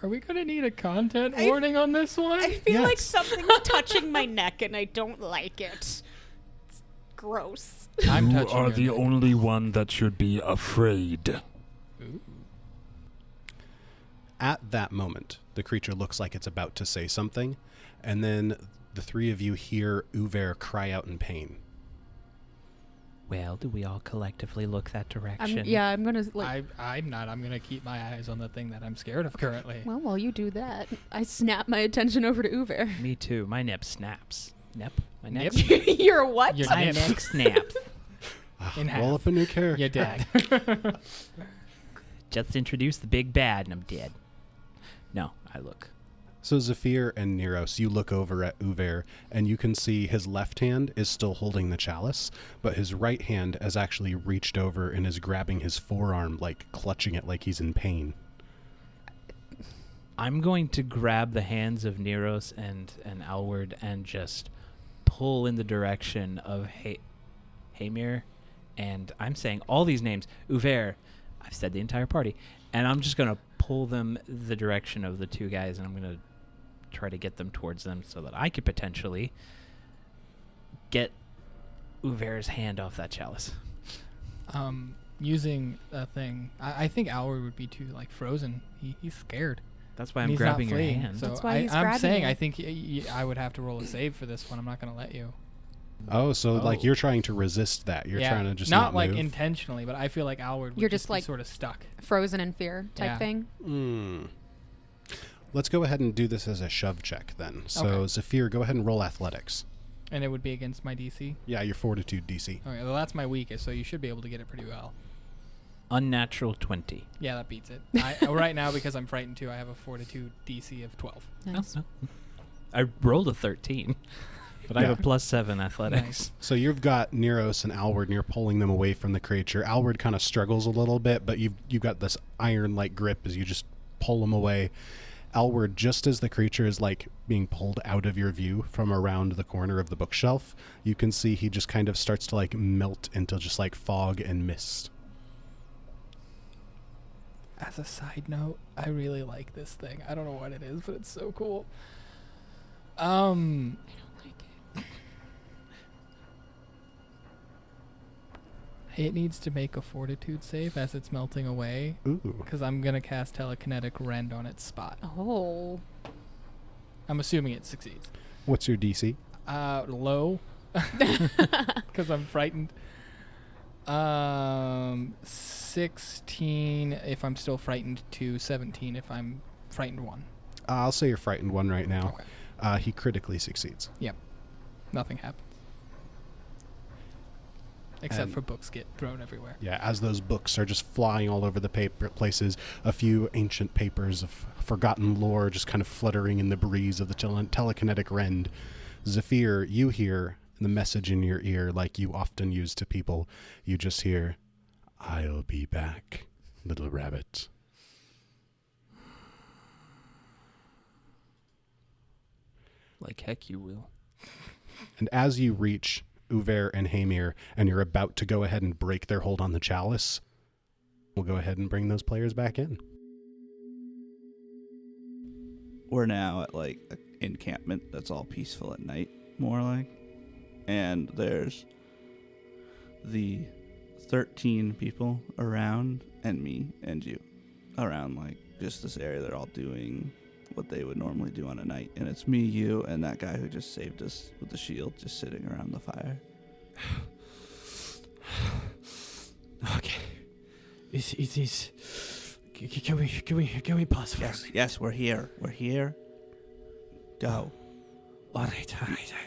[SPEAKER 5] Are we going to need a content warning on this one?
[SPEAKER 11] I feel like
[SPEAKER 4] Yes.
[SPEAKER 11] something's touching my neck and I don't like it. It's gross.
[SPEAKER 5] I'm
[SPEAKER 9] You
[SPEAKER 5] touching
[SPEAKER 9] are
[SPEAKER 5] your
[SPEAKER 9] the
[SPEAKER 5] neck.
[SPEAKER 9] only one that should be afraid.
[SPEAKER 5] Ooh.
[SPEAKER 4] At that moment, the creature looks like it's about to say something, and then the 3 of you hear Uver cry out in pain.
[SPEAKER 10] Well, do we all collectively look that direction?
[SPEAKER 6] I'm gonna like.
[SPEAKER 5] I'm not. I'm going to keep my eyes on the thing that I'm scared of currently.
[SPEAKER 6] Well, while you do that, I snap my attention over to Uver.
[SPEAKER 10] Me too. My neck snaps. Nep? My
[SPEAKER 5] Nip?
[SPEAKER 10] neck
[SPEAKER 11] You're what?
[SPEAKER 5] Your
[SPEAKER 10] My
[SPEAKER 5] nip.
[SPEAKER 10] neck snaps.
[SPEAKER 5] In half.
[SPEAKER 4] Roll up a new character.
[SPEAKER 5] You're dead.
[SPEAKER 10] Just introduce the big bad and I'm dead. No, I look.
[SPEAKER 4] So Zephyr and Neros, you look over at Uver, and you can see his left hand is still holding the chalice, but his right hand has actually reached over and is grabbing his forearm, like clutching it like he's in pain.
[SPEAKER 10] I'm going to grab the hands of Neros and Alward and just pull in the direction of Hamir. And I'm saying all these names. Uver, I've said the entire party. And I'm just going to pull them the direction of the 2 guys, and I'm going to try to get them towards them so that I could potentially get Uver's hand off that chalice.
[SPEAKER 5] Using a thing, I think Alward would be too like frozen. He's scared.
[SPEAKER 10] That's why
[SPEAKER 5] And
[SPEAKER 10] I'm
[SPEAKER 5] he's not
[SPEAKER 10] grabbing your
[SPEAKER 5] fleeing,
[SPEAKER 10] hand.
[SPEAKER 5] So
[SPEAKER 6] That's why he's
[SPEAKER 5] I'm
[SPEAKER 6] grabbing
[SPEAKER 5] saying
[SPEAKER 6] you.
[SPEAKER 5] I think I would have to roll a save for this one. I'm not going to let you.
[SPEAKER 4] Oh, so like you're trying to resist that. You're trying to just not
[SPEAKER 5] like
[SPEAKER 4] move.
[SPEAKER 5] intentionally, but I feel like Alward would
[SPEAKER 6] You're
[SPEAKER 5] just
[SPEAKER 6] just
[SPEAKER 5] be
[SPEAKER 6] like-
[SPEAKER 5] sort of stuck.
[SPEAKER 6] Frozen in fear type
[SPEAKER 5] Yeah.
[SPEAKER 6] thing.
[SPEAKER 4] Let's go ahead and do this as a shove check then. So
[SPEAKER 5] Okay.
[SPEAKER 4] Zephyr, go ahead and roll athletics.
[SPEAKER 5] And it would be against my DC.
[SPEAKER 4] Yeah, your fortitude DC.
[SPEAKER 5] Okay, well that's my weakest, so you should be able to get it pretty well.
[SPEAKER 10] Unnatural 20.
[SPEAKER 5] Yeah, that beats it. Right now, because I'm frightened too, I have a fortitude DC of 12.
[SPEAKER 6] Nice.
[SPEAKER 10] I rolled a 13, but I have a
[SPEAKER 4] Yeah.
[SPEAKER 10] +7 athletics.
[SPEAKER 5] Nice.
[SPEAKER 4] So you've got Neros and Alward, and you're pulling them away from the creature. Alward kind of struggles a little bit, but you've got this iron-like grip as you just pull him away. Alward, just as the creature is like being pulled out of your view from around the corner of the bookshelf, you can see he just kind of starts to like melt into just like fog and mist.
[SPEAKER 5] As a side note, I really like this thing. I don't know what it is, but it's so cool. It needs to make a fortitude save as it's melting away.
[SPEAKER 4] Ooh.
[SPEAKER 5] Because I'm going to cast telekinetic rend on its spot.
[SPEAKER 6] Oh.
[SPEAKER 5] I'm assuming it succeeds.
[SPEAKER 4] What's your DC?
[SPEAKER 5] Low. Because I'm frightened. 16 if I'm still frightened to 17 if I'm frightened 1.
[SPEAKER 4] I'll say you're frightened 1 right now.
[SPEAKER 5] Okay.
[SPEAKER 4] He critically succeeds.
[SPEAKER 5] Yep. Nothing happens. Except for books get thrown everywhere.
[SPEAKER 4] Yeah, as those books are just flying all over the paper places, a few ancient papers of forgotten lore just kind of fluttering in the breeze of the telekinetic rend. Zephyr, you hear the message in your ear like you often use to people. You just hear, "I'll be back, little rabbit."
[SPEAKER 10] Like heck you will.
[SPEAKER 4] And as you reach Uver and Hamir, and you're about to go ahead and break their hold on the chalice, we'll go ahead and bring those players back in.
[SPEAKER 7] We're now at like an encampment that's all peaceful at night, more like. And there's the 13 people around, and me and you around like just this area. They're all doing what they would normally do on a night, and it's me, you, and that guy who just saved us with the shield just sitting around the fire.
[SPEAKER 8] Okay. It is. Can we pause for a minute?
[SPEAKER 7] Yes, we're here. We're here. Go.
[SPEAKER 8] All right.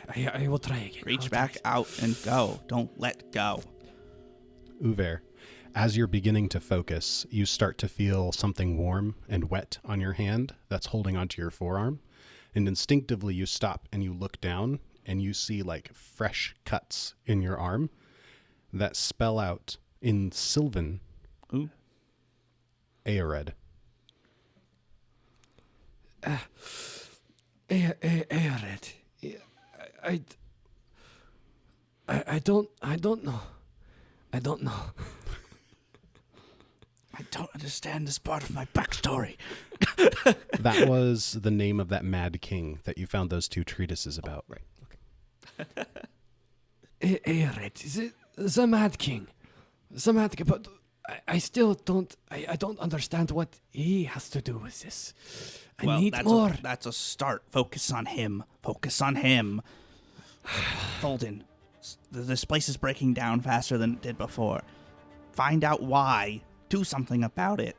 [SPEAKER 8] I will try again.
[SPEAKER 7] Reach back out and go. Don't let go.
[SPEAKER 4] Uver, as you're beginning to focus, you start to feel something warm and wet on your hand that's holding onto your forearm. And instinctively you stop and you look down and you see like fresh cuts in your arm that spell out in Sylvan, Aered.
[SPEAKER 8] Aered. I don't know. I don't know.
[SPEAKER 7] I don't understand this part of my backstory.
[SPEAKER 4] That was the name of that mad king that you found those 2 treatises about.
[SPEAKER 8] Right. Okay. Aered, the Mad King. The Mad King, but I still don't. I don't understand what he has to do with this. I need more.
[SPEAKER 7] That's a start. Focus on him. Focus on him. Folden, this place is breaking down faster than it did before. Find out why. Do something about it.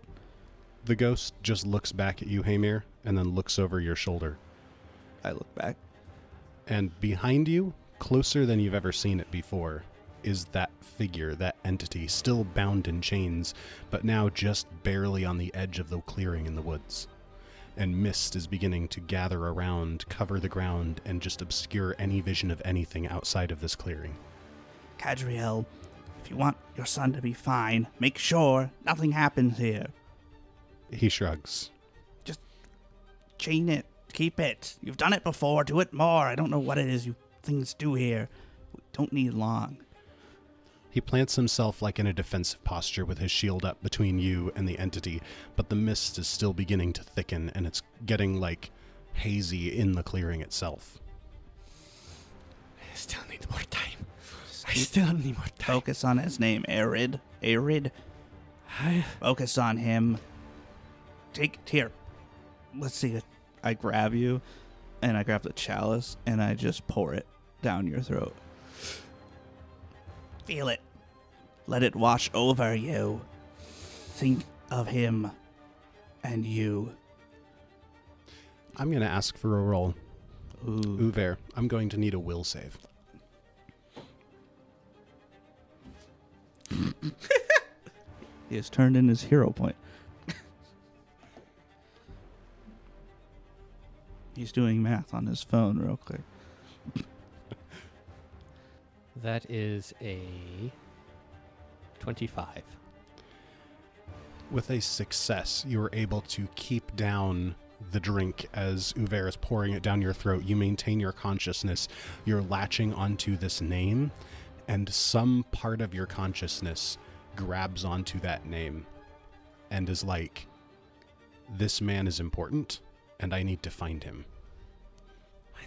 [SPEAKER 4] The ghost just looks back at you, Hamir, and then looks over your shoulder.
[SPEAKER 7] I look back.
[SPEAKER 4] And behind you, closer than you've ever seen it before, is that figure, that entity, still bound in chains, but now just barely on the edge of the clearing in the woods. And mist is beginning to gather around, cover the ground, and just obscure any vision of anything outside of this clearing.
[SPEAKER 7] Cadriel, if you want your son to be fine, make sure nothing happens here.
[SPEAKER 4] He shrugs.
[SPEAKER 7] Just chain it. Keep it. You've done it before. Do it more. I don't know what it is you things do here. We don't need long.
[SPEAKER 4] He plants himself like in a defensive posture with his shield up between you and the entity, but the mist is still beginning to thicken, and it's getting, like, hazy in the clearing itself.
[SPEAKER 8] I still need more time. I still need more time.
[SPEAKER 7] Focus on his name, Aered. Aered. Focus on him. Here. Let's see it. I grab you, and I grab the chalice, and I just pour it down your throat. Feel it. Let it wash over you. Think of him and you.
[SPEAKER 4] I'm going to ask for a roll.
[SPEAKER 7] Ooh.
[SPEAKER 4] Uver, I'm going to need a will save.
[SPEAKER 7] He has turned in his hero point. He's doing math on his phone real quick.
[SPEAKER 2] That is a 25.
[SPEAKER 4] With a success, you are able to keep down the drink as Uver is pouring it down your throat. You maintain your consciousness. You're latching onto this name, and some part of your consciousness grabs onto that name and is like, this man is important, and I need to find him.
[SPEAKER 8] I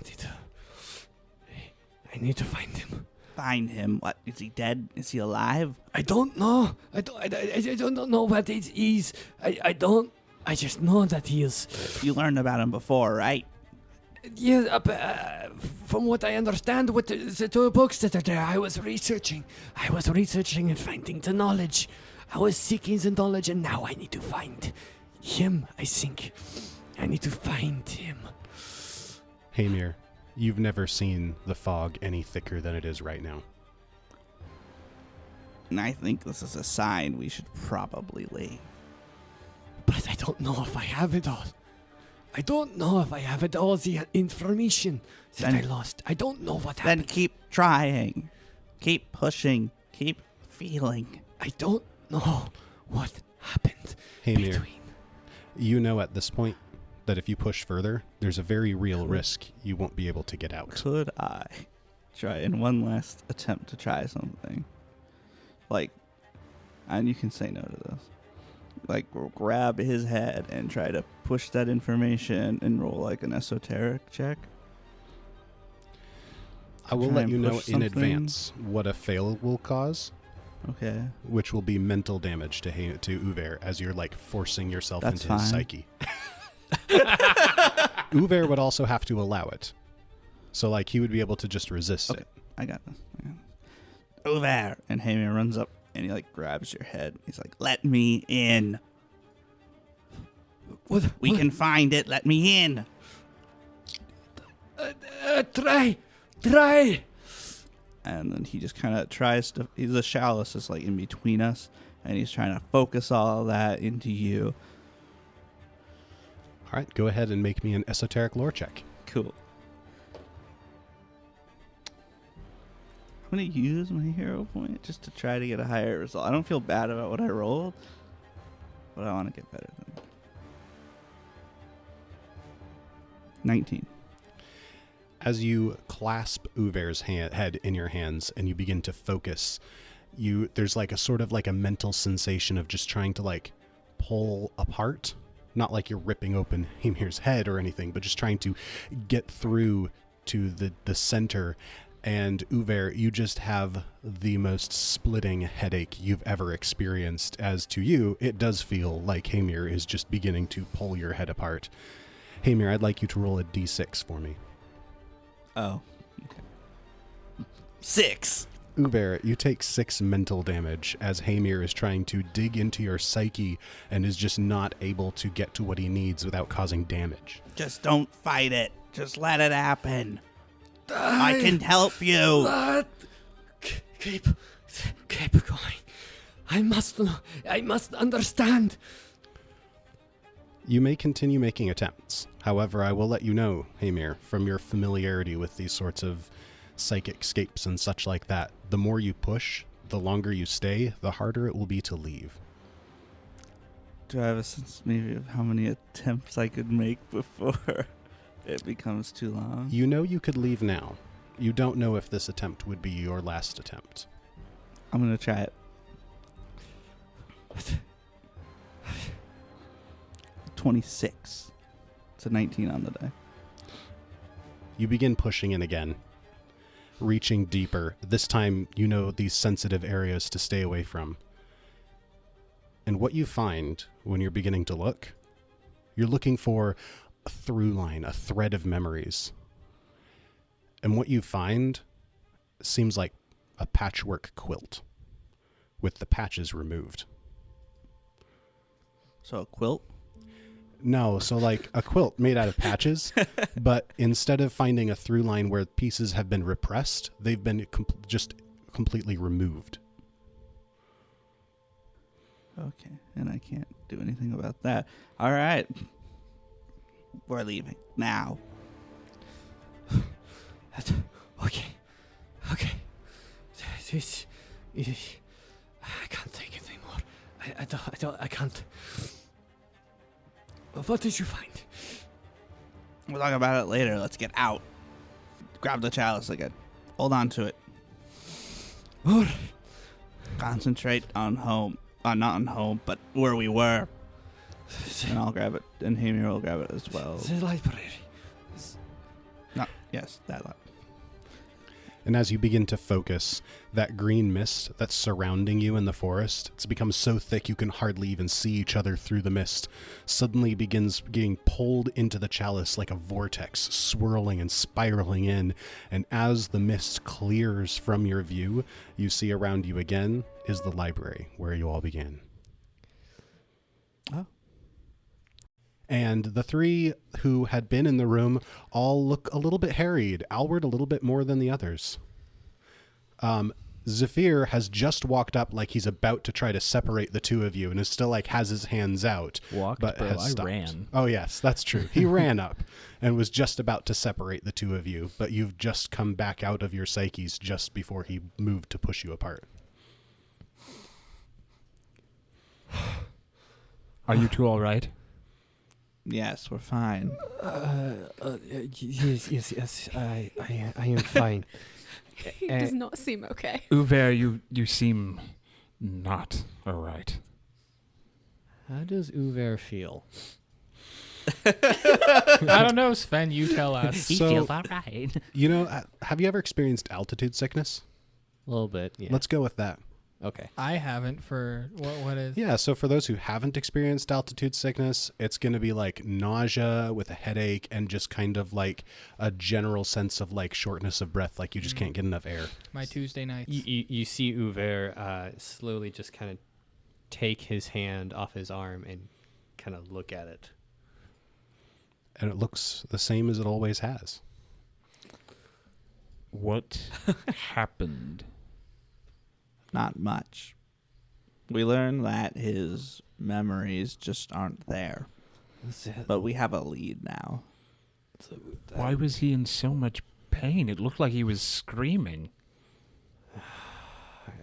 [SPEAKER 8] need to find him.
[SPEAKER 7] Find him? What? Is he dead? Is he alive?
[SPEAKER 8] I don't know. I don't know what it is. I just know that he is.
[SPEAKER 7] You learned about him before, right?
[SPEAKER 8] Yeah, from what I understand with the 2 books that are there, I was researching and finding the knowledge. I was seeking the knowledge, and now I need to find him, I think. I need to find him.
[SPEAKER 4] Hamir, you've never seen the fog any thicker than it is right now.
[SPEAKER 7] And I think this is a sign we should probably leave.
[SPEAKER 8] But I don't know if I have it all. I don't know if I have it all, the information that I lost. I don't know what happened.
[SPEAKER 7] Then keep trying. Keep pushing. Keep feeling.
[SPEAKER 8] I don't know what happened
[SPEAKER 4] Hamir,
[SPEAKER 8] between.
[SPEAKER 4] you know at this point that if you push further, there's a very real risk you won't be able to get out.
[SPEAKER 7] Could I try in one last attempt to try something? Like, and you can say no to this. Like, grab his head and try to push that information and roll like an esoteric check.
[SPEAKER 4] I will
[SPEAKER 7] Try
[SPEAKER 4] let
[SPEAKER 7] and
[SPEAKER 4] you know
[SPEAKER 7] push
[SPEAKER 4] in
[SPEAKER 7] something.
[SPEAKER 4] advance what a fail will cause,
[SPEAKER 7] Okay.
[SPEAKER 4] which will be mental damage to Uver as you're like forcing yourself
[SPEAKER 7] That's
[SPEAKER 4] into his
[SPEAKER 7] fine.
[SPEAKER 4] psyche. Uver would also have to allow it. So like he would be able to just resist
[SPEAKER 7] Okay.
[SPEAKER 4] it.
[SPEAKER 7] I got this. Over. And Hamir runs up and he like grabs your head. He's like, "Let me in. We can find it. Let me in."
[SPEAKER 8] Try.
[SPEAKER 7] And then he just kind of tries to. The chalice is like in between us, and he's trying to focus all of that into you.
[SPEAKER 4] All right, go ahead and make me an esoteric lore check.
[SPEAKER 7] Cool. I'm going to use my hero point just to try to get a higher result. I don't feel bad about what I rolled, but I want to get better than that. 19.
[SPEAKER 4] As you clasp Uver's head in your hands and you begin to focus, there's like a sort of like a mental sensation of just trying to like pull apart. Not like you're ripping open Hamir's head or anything, but just trying to get through to the center. And Uver, you just have the most splitting headache you've ever experienced. As to you, it does feel like Hamir is just beginning to pull your head apart. Hamir, I'd like you to roll a d6 for me.
[SPEAKER 7] Oh. Okay. 6.
[SPEAKER 4] Uver, you take 6 mental damage as Hamir is trying to dig into your psyche and is just not able to get to what he needs without causing damage.
[SPEAKER 7] Just don't fight it. Just let it happen. I can help you.
[SPEAKER 8] Keep going. I must understand.
[SPEAKER 4] You may continue making attempts. However, I will let you know, Hamir, from your familiarity with these sorts of psychic scapes and such like that, the more you push, the longer you stay, the harder it will be to leave.
[SPEAKER 7] Do I have a sense maybe of how many attempts I could make before it becomes too long?
[SPEAKER 4] You know you could leave now. You don't know if this attempt would be your last attempt.
[SPEAKER 7] I'm going to try it. 26. It's a 19 on the die.
[SPEAKER 4] You begin pushing in again, reaching deeper. This time, you know these sensitive areas to stay away from. And what you find when you're beginning to look, you're looking for a through line, a thread of memories. And what you find seems like a patchwork quilt with the patches removed.
[SPEAKER 7] So a quilt?
[SPEAKER 4] No, so like a quilt made out of patches, but instead of finding a through line where pieces have been repressed, they've been just completely removed.
[SPEAKER 7] Okay, and I can't do anything about that. All right. We're leaving now.
[SPEAKER 8] Okay. This is, I can't take it anymore. I can't. What did you find?
[SPEAKER 7] We'll talk about it later. Let's get out. Grab the chalice again. Hold on to it. Concentrate on home. Not on home, but where we were. And I'll grab it. And Hamir will grab it as well.
[SPEAKER 8] The library.
[SPEAKER 7] No, yes, that light.
[SPEAKER 4] And as you begin to focus, that green mist that's surrounding you in the forest, it's become so thick you can hardly even see each other through the mist, suddenly begins getting pulled into the chalice like a vortex, swirling and spiraling in. And as the mist clears from your view, you see around you again is the library where you all began.
[SPEAKER 7] Oh.
[SPEAKER 4] And the three who had been in the room all look a little bit harried. Alward a little bit more than the others. Zephyr has just walked up like he's about to try to separate the two of you and is still like has his hands out.
[SPEAKER 10] Walked,
[SPEAKER 4] but
[SPEAKER 10] bro,
[SPEAKER 4] has
[SPEAKER 10] I
[SPEAKER 4] stopped.
[SPEAKER 10] ran.
[SPEAKER 4] Oh, yes, that's true. He ran up and was just about to separate the two of you, but you've just come back out of your psyches just before he moved to push you apart.
[SPEAKER 9] Are you two all right?
[SPEAKER 7] Yes, we're fine.
[SPEAKER 8] Yes. I am fine.
[SPEAKER 6] He does not seem okay.
[SPEAKER 9] Uver, you seem not all right.
[SPEAKER 8] How does Uver feel?
[SPEAKER 5] I don't know, Sven. You tell us.
[SPEAKER 10] He
[SPEAKER 4] So-
[SPEAKER 10] feels all right.
[SPEAKER 4] You know, have you ever experienced altitude sickness?
[SPEAKER 8] A little bit, yeah.
[SPEAKER 4] Let's go with that.
[SPEAKER 8] Okay.
[SPEAKER 5] I haven't for what is?
[SPEAKER 4] Yeah, so for those who haven't experienced altitude sickness, it's going to be like nausea with a headache and just kind of like a general sense of like shortness of breath, like you just can't get enough air.
[SPEAKER 5] My Tuesday nights.
[SPEAKER 12] You see Uver slowly just kind of take his hand off his arm and kind of look at it.
[SPEAKER 4] And it looks the same as it always has.
[SPEAKER 9] What happened?
[SPEAKER 7] Not much. We learned that his memories just aren't there. But we have a lead now.
[SPEAKER 9] Why was he in so much pain? It looked like he was screaming.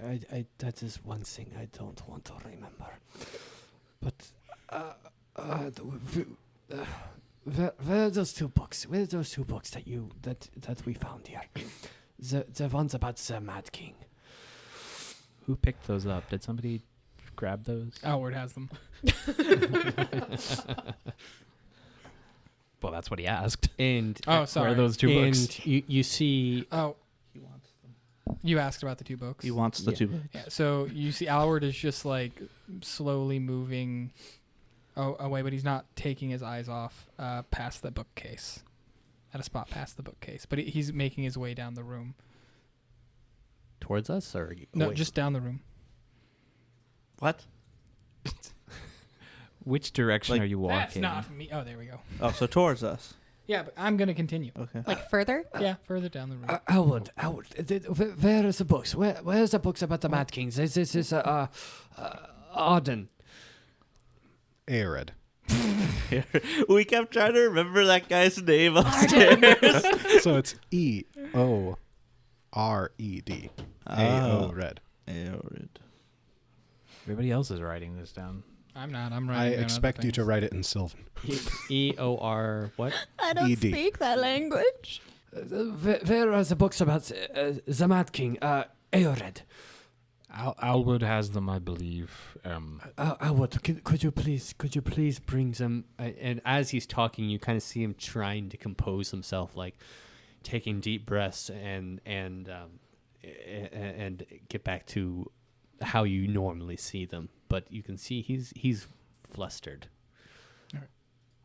[SPEAKER 8] I that is one thing I don't want to remember. But where are those two books? Where are those two books that we found here? The ones about the Mad King.
[SPEAKER 10] Who picked those up? Did somebody grab those?
[SPEAKER 5] Outward has them.
[SPEAKER 10] Well, that's what he asked.
[SPEAKER 12] And
[SPEAKER 5] Oh,
[SPEAKER 10] Where
[SPEAKER 5] sorry.
[SPEAKER 10] are those two books?
[SPEAKER 12] and you see
[SPEAKER 5] Oh, you asked about the two books.
[SPEAKER 7] He wants the
[SPEAKER 12] Yeah.
[SPEAKER 7] two books.
[SPEAKER 5] Yeah, so you see Alward is just like slowly moving away, but he's not taking his eyes off past the bookcase. At a spot past the bookcase. But he's making his way down the room.
[SPEAKER 12] towards us, or
[SPEAKER 5] No,
[SPEAKER 12] away?
[SPEAKER 5] just down the room.
[SPEAKER 7] What?
[SPEAKER 10] Which direction
[SPEAKER 7] Like-
[SPEAKER 10] are you walking?
[SPEAKER 5] That's not me. Oh, there we go.
[SPEAKER 7] Oh, so towards us.
[SPEAKER 5] Yeah, but I'm going to continue.
[SPEAKER 7] Okay.
[SPEAKER 6] Like further?
[SPEAKER 5] Yeah, further down the room.
[SPEAKER 8] Howard, where is the books? Where's the books about the Mad Kings? This is Arden.
[SPEAKER 4] Arid.
[SPEAKER 7] We kept trying to remember that guy's name upstairs.
[SPEAKER 4] So it's EORED. AO red.
[SPEAKER 7] Arid.
[SPEAKER 10] Everybody else is writing this down.
[SPEAKER 5] I'm not. I'm
[SPEAKER 4] I
[SPEAKER 5] writing down
[SPEAKER 4] expect
[SPEAKER 5] other
[SPEAKER 4] you to
[SPEAKER 5] things.
[SPEAKER 4] write it in Sylvan.
[SPEAKER 12] EOR what?
[SPEAKER 6] I don't
[SPEAKER 4] ED.
[SPEAKER 6] speak that language.
[SPEAKER 8] Where are the books about the Mad King? Aored.
[SPEAKER 9] Alwood has them, I believe.
[SPEAKER 8] Howard, could you please
[SPEAKER 12] Brings him, and as he's talking, you kind of see him trying to compose himself, like taking deep breaths and get back to how you normally see them. But you can see he's flustered.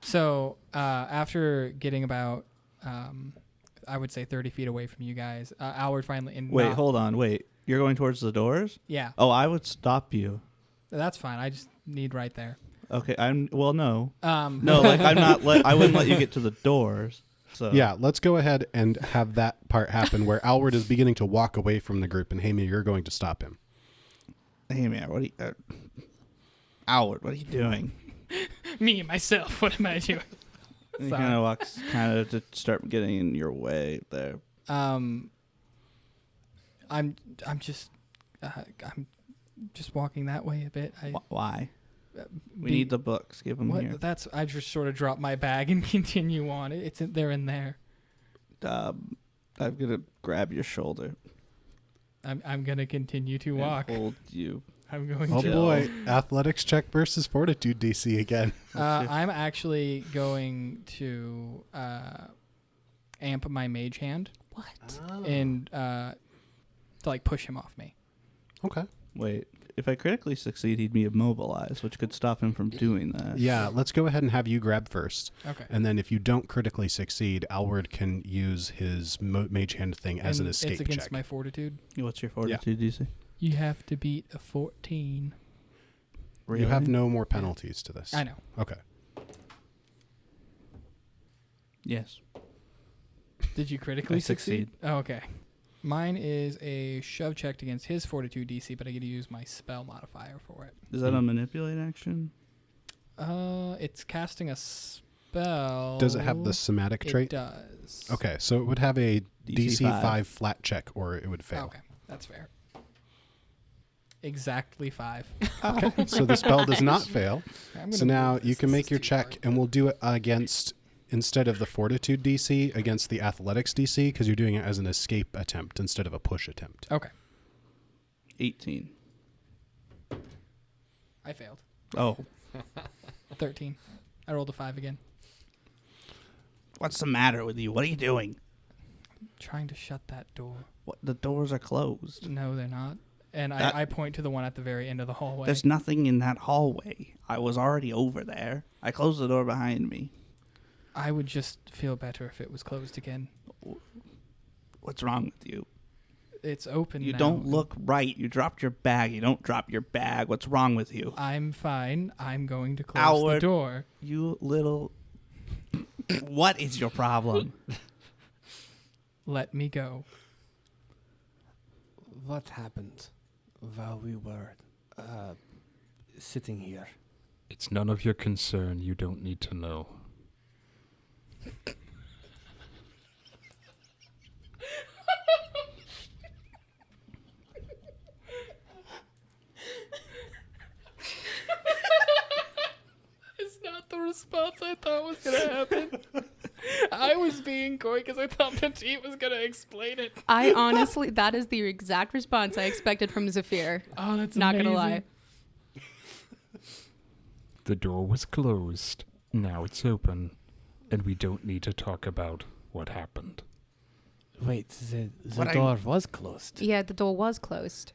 [SPEAKER 5] So after getting about, I would say 30 feet away from you guys, Alward finally...
[SPEAKER 7] Wait, hold on. Wait. You're going towards the doors?
[SPEAKER 5] Yeah,
[SPEAKER 7] Oh, I would stop you.
[SPEAKER 5] that's fine. I just need right there.
[SPEAKER 7] Okay, no.
[SPEAKER 5] No,
[SPEAKER 7] No, like I'm not I wouldn't let you get to the doors. So
[SPEAKER 4] Yeah, let's go ahead and have that part happen where Alward is beginning to walk away from the group, and Hamir, you're going to stop him.
[SPEAKER 7] Hey man, what are you Alward, what are you doing?
[SPEAKER 5] Me, myself. What am I doing?
[SPEAKER 7] He
[SPEAKER 5] Sorry.
[SPEAKER 7] kind of walks to start getting in your way there.
[SPEAKER 5] I'm just walking that way a bit.
[SPEAKER 7] Why? We need the books. Give them here.
[SPEAKER 5] That's. I just sort of drop my bag and continue on. They're in there.
[SPEAKER 7] I'm gonna grab your shoulder.
[SPEAKER 5] I'm gonna continue to walk.
[SPEAKER 7] Hold you.
[SPEAKER 5] I'm going
[SPEAKER 4] Oh
[SPEAKER 5] to.
[SPEAKER 4] boy, athletics check versus fortitude DC again.
[SPEAKER 5] I'm actually going to amp my mage hand.
[SPEAKER 6] What?
[SPEAKER 5] And to like push him off me.
[SPEAKER 4] Okay.
[SPEAKER 7] Wait. If I critically succeed, he'd be immobilized, which could stop him from doing that.
[SPEAKER 4] Yeah, let's go ahead and have you grab first.
[SPEAKER 5] Okay.
[SPEAKER 4] And then if you don't critically succeed, Alward can use his mage hand thing as an escape
[SPEAKER 5] it's against
[SPEAKER 4] check.
[SPEAKER 5] my fortitude.
[SPEAKER 7] What's your fortitude, DC?
[SPEAKER 5] You have to beat a 14.
[SPEAKER 7] Really?
[SPEAKER 4] You have no more penalties to this.
[SPEAKER 5] I know.
[SPEAKER 4] Okay.
[SPEAKER 7] Yes.
[SPEAKER 5] Did you critically
[SPEAKER 7] succeed.
[SPEAKER 5] Oh, okay. Mine is a shove checked against his fortitude DC, but I get to use my spell modifier for it.
[SPEAKER 7] Is that a manipulate action?
[SPEAKER 5] It's casting a spell.
[SPEAKER 4] Does it have the somatic trait?
[SPEAKER 5] It does.
[SPEAKER 4] Okay, so it would have a DC
[SPEAKER 7] 5.
[SPEAKER 4] 5 flat check, or it would fail.
[SPEAKER 5] Okay, that's fair. Exactly 5.
[SPEAKER 4] Okay, so the spell does not fail.
[SPEAKER 5] I'm
[SPEAKER 4] So
[SPEAKER 5] gonna
[SPEAKER 4] now
[SPEAKER 5] move
[SPEAKER 4] you
[SPEAKER 5] this.
[SPEAKER 4] can
[SPEAKER 5] This
[SPEAKER 4] make
[SPEAKER 5] is
[SPEAKER 4] your
[SPEAKER 5] too
[SPEAKER 4] check,
[SPEAKER 5] hard.
[SPEAKER 4] and we'll do it against, instead of the fortitude DC, against the athletics DC, because you're doing it as an escape attempt instead of a push attempt.
[SPEAKER 5] Okay.
[SPEAKER 7] 18.
[SPEAKER 5] I failed.
[SPEAKER 7] Oh.
[SPEAKER 5] 13. I rolled a 5 again.
[SPEAKER 7] What's the matter with you? What are you doing?
[SPEAKER 5] Trying to shut that door.
[SPEAKER 7] What? The doors are closed.
[SPEAKER 5] No, they're not. And
[SPEAKER 7] That-
[SPEAKER 5] I point to the one at the very end of the hallway.
[SPEAKER 7] There's nothing in that hallway. I was already over there. I closed the door behind me.
[SPEAKER 5] I would just feel better if it was closed again.
[SPEAKER 7] What's wrong with you?
[SPEAKER 5] It's open
[SPEAKER 7] You
[SPEAKER 5] now.
[SPEAKER 7] don't look right. You dropped your bag. You don't drop your bag. What's wrong with you?
[SPEAKER 5] I'm fine. I'm going to close the
[SPEAKER 7] Howard.
[SPEAKER 5] door.
[SPEAKER 7] You little... What is your problem?
[SPEAKER 5] Let me go.
[SPEAKER 8] What happened while we were sitting here?
[SPEAKER 3] It's none of your concern. You don't need to know.
[SPEAKER 5] It's not the response I thought was going to happen. I was being coy because I thought Petit was going to explain it.
[SPEAKER 6] I honestly, that is the exact response I expected from Zephyr.
[SPEAKER 5] Oh, that's
[SPEAKER 6] Not
[SPEAKER 5] amazing.
[SPEAKER 6] gonna lie.
[SPEAKER 3] The door was closed. Now it's open. And we don't need to talk about what happened.
[SPEAKER 8] Wait, the
[SPEAKER 7] What
[SPEAKER 8] door was closed.
[SPEAKER 6] Yeah, the door was closed,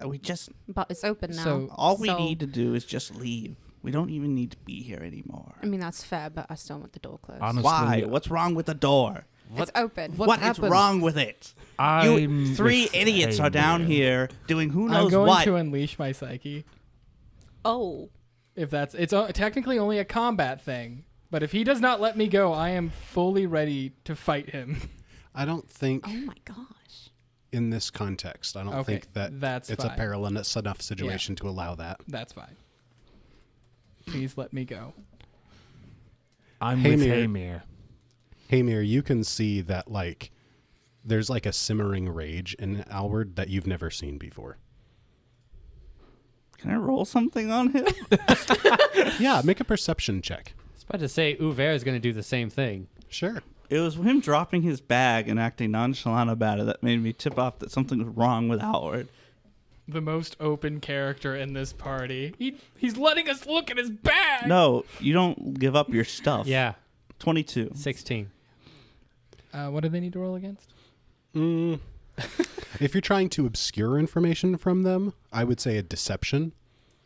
[SPEAKER 7] We just...
[SPEAKER 6] but it's open now.
[SPEAKER 5] So-
[SPEAKER 7] All we
[SPEAKER 6] So-
[SPEAKER 7] need to do is just leave. We don't even need to be here anymore.
[SPEAKER 6] I mean, that's fair, but I still want the door closed.
[SPEAKER 3] Honestly,
[SPEAKER 7] Why? What's wrong with the door?
[SPEAKER 6] It's open.
[SPEAKER 7] What is wrong with it? You
[SPEAKER 3] I'm
[SPEAKER 7] three
[SPEAKER 3] with
[SPEAKER 7] idiots are down
[SPEAKER 3] Amy.
[SPEAKER 7] here doing who
[SPEAKER 5] I'm
[SPEAKER 7] knows
[SPEAKER 5] going
[SPEAKER 7] what.
[SPEAKER 5] to unleash my psyche.
[SPEAKER 6] Oh.
[SPEAKER 5] If that's... It's technically only a combat thing. But if he does not let me go, I am fully ready to fight him.
[SPEAKER 4] I don't think,
[SPEAKER 6] Oh my gosh.
[SPEAKER 4] in this context, I don't
[SPEAKER 5] Okay,
[SPEAKER 4] think that
[SPEAKER 5] that's
[SPEAKER 4] it's
[SPEAKER 5] fine.
[SPEAKER 4] a perilous enough situation to allow that.
[SPEAKER 5] That's fine. Please let me go.
[SPEAKER 3] I'm with
[SPEAKER 4] Hamir.
[SPEAKER 3] Hamir.
[SPEAKER 4] Hamir, you can see that, like, there's like a simmering rage in Alward that you've never seen before.
[SPEAKER 7] Can I roll something on him?
[SPEAKER 4] Yeah, make a perception check.
[SPEAKER 12] I was about to say Uver is going to do the same thing.
[SPEAKER 4] Sure.
[SPEAKER 7] It was him dropping his bag and acting nonchalant about it that made me tip off that something was wrong with Howard.
[SPEAKER 5] The most open character in this party. He's letting us look at his bag.
[SPEAKER 7] No, you don't give up your stuff.
[SPEAKER 12] Yeah,
[SPEAKER 7] 22.
[SPEAKER 12] 16.
[SPEAKER 5] What do they need to roll against?
[SPEAKER 4] If you're trying to obscure information from them, I would say a deception.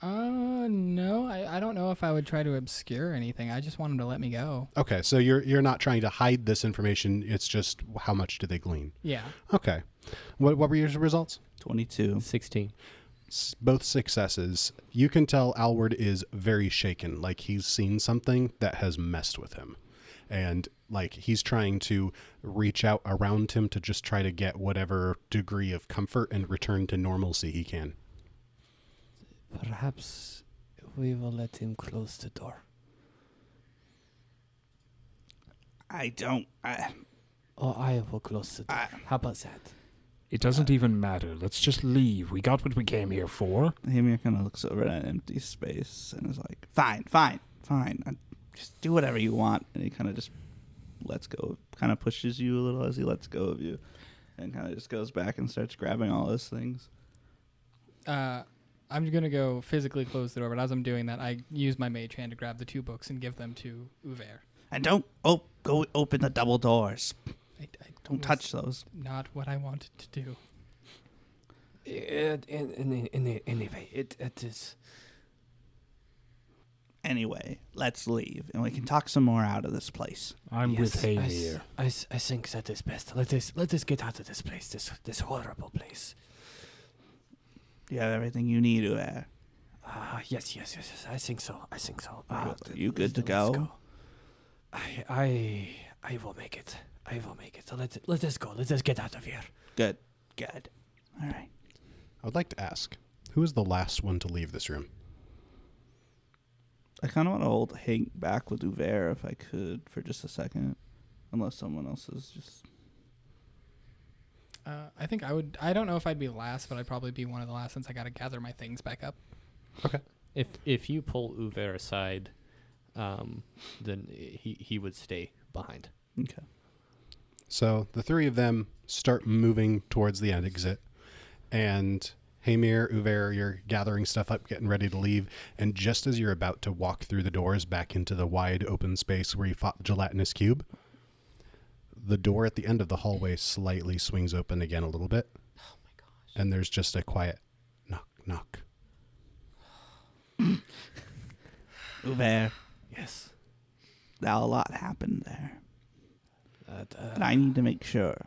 [SPEAKER 5] No. I don't know if I would try to obscure anything. I just want him to let me go.
[SPEAKER 4] Okay, so you're not trying to hide this information. It's just how much do they glean?
[SPEAKER 5] Yeah.
[SPEAKER 4] Okay. What were your results?
[SPEAKER 7] 22.
[SPEAKER 12] 16.
[SPEAKER 4] Both successes. You can tell Alward is very shaken, like he's seen something that has messed with him. And like he's trying to reach out around him to just try to get whatever degree of comfort and return to normalcy he can.
[SPEAKER 8] Perhaps we will let him close the door.
[SPEAKER 7] I don't.
[SPEAKER 8] Or I will close the door. How about that?
[SPEAKER 9] It doesn't even matter. Let's just leave. We got what we came here for.
[SPEAKER 7] Hamir kind of looks over at an empty space and is like, fine. Just do whatever you want. And he kind of just lets go, kind of pushes you a little as he lets go of you. And kind of just goes back and starts grabbing all his things.
[SPEAKER 5] I'm going to go physically close the door, but as I'm doing that, I use my mage hand to grab the 2 books and give them to Uver.
[SPEAKER 7] And don't go open the double doors.
[SPEAKER 5] I
[SPEAKER 7] Don't touch those.
[SPEAKER 5] Not what I wanted to do.
[SPEAKER 8] Anyway, it is.
[SPEAKER 7] Anyway, let's leave, and we can talk some more out of this place.
[SPEAKER 9] I'm with Hamir.
[SPEAKER 8] I think that is best. Let us get out of this place, this horrible place.
[SPEAKER 7] You have everything you need, Uver.
[SPEAKER 8] Yes. I think so.
[SPEAKER 7] Are you good to
[SPEAKER 8] Let's
[SPEAKER 7] go?
[SPEAKER 8] I will make it. So let us go. Let us get out of here.
[SPEAKER 7] Good. All right.
[SPEAKER 4] I would like to ask, who is the last one to leave this room?
[SPEAKER 7] I kind of want to hold Hank back with Uver if I could for just a second, unless someone else is just.
[SPEAKER 5] I think I would. I don't know if I'd be last, but I'd probably be one of the last since I got to gather my things back up.
[SPEAKER 4] Okay.
[SPEAKER 12] If you pull Uver aside, then he would stay behind.
[SPEAKER 7] Okay.
[SPEAKER 4] So the 3 of them start moving towards the exit, and Hamir, Uver, you're gathering stuff up, getting ready to leave, and just as you're about to walk through the doors back into the wide open space where you fought the gelatinous cube, the door at the end of the hallway slightly swings open again a little bit.
[SPEAKER 11] Oh my gosh.
[SPEAKER 4] And there's just a quiet knock, knock.
[SPEAKER 7] Uver,
[SPEAKER 8] Yes.
[SPEAKER 7] now a lot happened there. And I need to make sure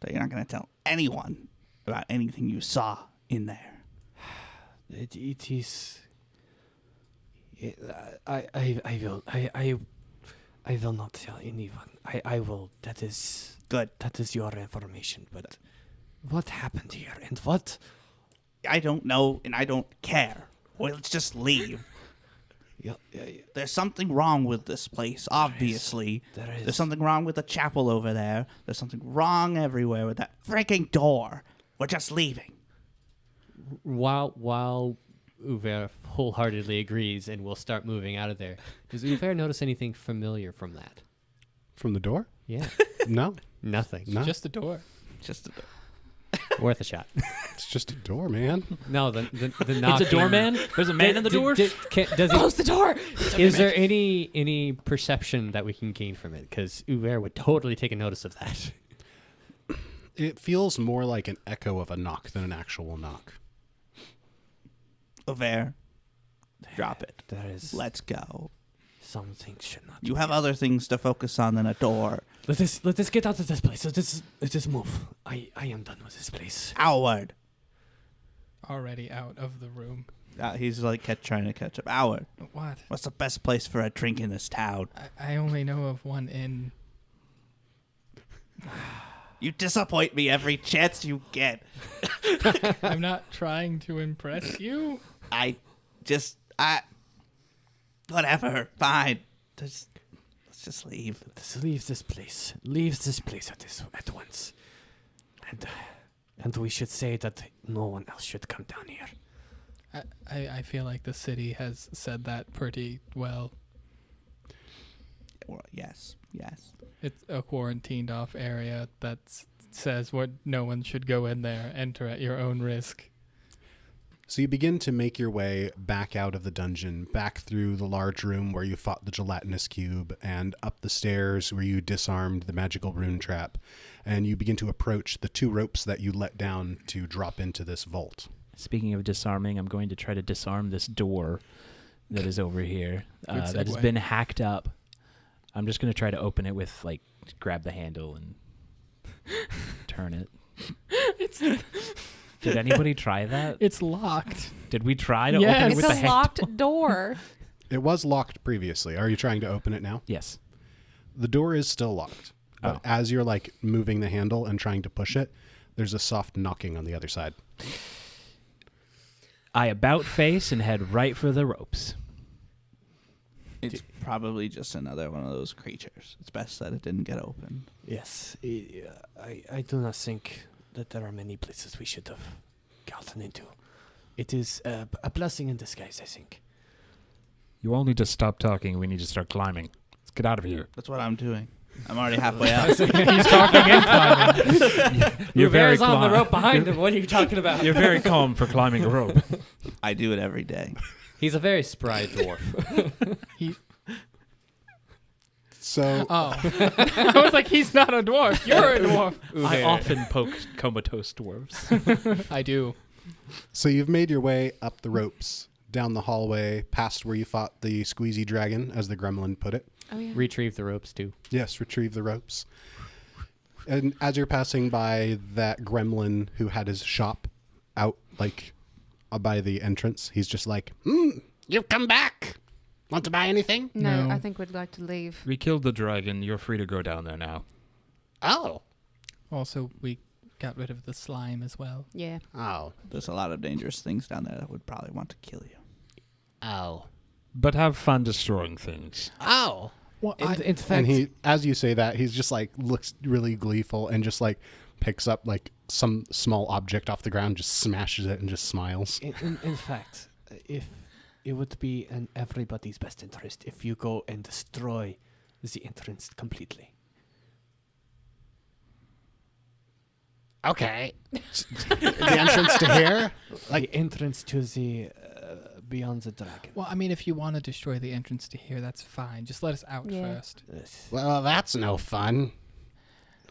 [SPEAKER 7] that you're not going to tell anyone about anything you saw in there.
[SPEAKER 8] It is. I will not tell anyone. I will. That is
[SPEAKER 7] Good.
[SPEAKER 8] That is your information. But what happened here and what?
[SPEAKER 7] I don't know, and I don't care. Well, let's just leave.
[SPEAKER 8] Yeah.
[SPEAKER 7] There's something wrong with this place, obviously.
[SPEAKER 8] There is.
[SPEAKER 7] There's something wrong with the chapel over there. There's something wrong everywhere with that freaking door. We're just leaving.
[SPEAKER 12] While Uver wholeheartedly agrees and will start moving out of there, does Uver notice anything familiar from that?
[SPEAKER 4] From the door?
[SPEAKER 12] Yeah.
[SPEAKER 4] No.
[SPEAKER 12] Nothing.
[SPEAKER 4] No.
[SPEAKER 5] Just the door.
[SPEAKER 7] Just a door.
[SPEAKER 12] Worth a shot.
[SPEAKER 4] It's just a door, man.
[SPEAKER 12] No, the
[SPEAKER 10] It's
[SPEAKER 12] knocking.
[SPEAKER 10] a doorman. There's a man in the door.
[SPEAKER 12] Does
[SPEAKER 11] Close the door.
[SPEAKER 12] is there any perception that we can gain from it? Because Uver would totally take a notice of that.
[SPEAKER 4] It feels more like an echo of a knock than an actual knock.
[SPEAKER 7] Uver, drop it.
[SPEAKER 8] There is.
[SPEAKER 7] Let's go.
[SPEAKER 8] Some things should not.
[SPEAKER 7] You have other things to focus on than a door.
[SPEAKER 8] Let us get out of this place. Let us move. I am done with this place.
[SPEAKER 7] Howard.
[SPEAKER 5] Already out of the room.
[SPEAKER 7] He's like trying to catch up. Howard,
[SPEAKER 5] What?
[SPEAKER 7] what's the best place for a drink in this town?
[SPEAKER 5] I only know of one inn.
[SPEAKER 7] You disappoint me every chance you get.
[SPEAKER 5] I'm not trying to impress you.
[SPEAKER 7] Whatever. Fine. Let's just leave.
[SPEAKER 8] Let's leave this place. Leave this place at once. And we should say that no one else should come down here.
[SPEAKER 5] I feel like the city has said that pretty well.
[SPEAKER 7] Well, yes.
[SPEAKER 5] It's a quarantined off area that says what no one should go in there. Enter at your own risk.
[SPEAKER 4] So you begin to make your way back out of the dungeon, back through the large room where you fought the gelatinous cube, and up the stairs where you disarmed the magical rune trap, and you begin to approach the 2 ropes that you let down to drop into this vault.
[SPEAKER 10] Speaking of disarming, I'm going to try to disarm this door that is over here
[SPEAKER 5] Good
[SPEAKER 10] that has
[SPEAKER 5] segue.
[SPEAKER 10] been hacked up. I'm just going to try to open it with, like, grab the handle and turn it. Did anybody try that?
[SPEAKER 5] It's locked.
[SPEAKER 10] Did we try to
[SPEAKER 5] Yes.
[SPEAKER 10] open it
[SPEAKER 11] It's
[SPEAKER 10] with the
[SPEAKER 11] a
[SPEAKER 10] handle?
[SPEAKER 11] locked door.
[SPEAKER 4] It was locked previously. Are you trying to open it now?
[SPEAKER 10] Yes.
[SPEAKER 4] The door is still locked. But
[SPEAKER 10] Oh.
[SPEAKER 4] as you're like moving the handle and trying to push it, there's a soft knocking on the other side.
[SPEAKER 10] I about face and head right for the ropes.
[SPEAKER 7] It's probably just another one of those creatures. It's best that it didn't get open.
[SPEAKER 8] Yes. I do not think that there are many places we should have gotten into. It is a blessing in disguise, I think.
[SPEAKER 9] You all need to stop talking. We need to start climbing. Let's get out of here.
[SPEAKER 7] That's what I'm doing. I'm already halfway up.
[SPEAKER 5] He's talking and climbing.
[SPEAKER 9] You're very
[SPEAKER 12] Bear's on the
[SPEAKER 9] calm.
[SPEAKER 12] rope behind him. What are you talking about?
[SPEAKER 9] You're very calm for climbing a rope.
[SPEAKER 7] I do it every day.
[SPEAKER 12] He's a very spry dwarf.
[SPEAKER 4] So
[SPEAKER 5] Oh. I was like, he's not a dwarf. You're a dwarf.
[SPEAKER 9] I often poke comatose dwarves.
[SPEAKER 5] I do.
[SPEAKER 4] So you've made your way up the ropes, down the hallway, past where you fought the squeezy dragon, as the gremlin put it.
[SPEAKER 6] Oh yeah.
[SPEAKER 12] Retrieve the ropes too.
[SPEAKER 4] Yes, retrieve the ropes. And as you're passing by that gremlin who had his shop out, like, by the entrance, he's just like, you've come back. Want to buy anything?
[SPEAKER 6] No,
[SPEAKER 5] No.
[SPEAKER 6] I think we'd like to leave.
[SPEAKER 9] We killed the dragon. You're free to go down there now.
[SPEAKER 4] Oh.
[SPEAKER 5] Also, we got rid of the slime as well.
[SPEAKER 6] Yeah.
[SPEAKER 4] Oh.
[SPEAKER 7] There's a lot of dangerous things down there that would probably want to kill you.
[SPEAKER 4] Oh.
[SPEAKER 9] But have fun destroying things.
[SPEAKER 4] Oh.
[SPEAKER 5] Well,
[SPEAKER 12] In fact,
[SPEAKER 4] And he, as you say that, he's just like, looks really gleeful and just like picks up like some small object off the ground, just smashes it and just smiles.
[SPEAKER 8] In fact, if it would be in everybody's best interest if you go and destroy the entrance completely.
[SPEAKER 4] Okay. The entrance to here?
[SPEAKER 8] Like the entrance to the beyond the dragon.
[SPEAKER 5] well, I mean, if you want to destroy the entrance to here, that's fine. Just let us out
[SPEAKER 6] Yeah.
[SPEAKER 5] first.
[SPEAKER 8] Yes.
[SPEAKER 4] Well, that's no fun.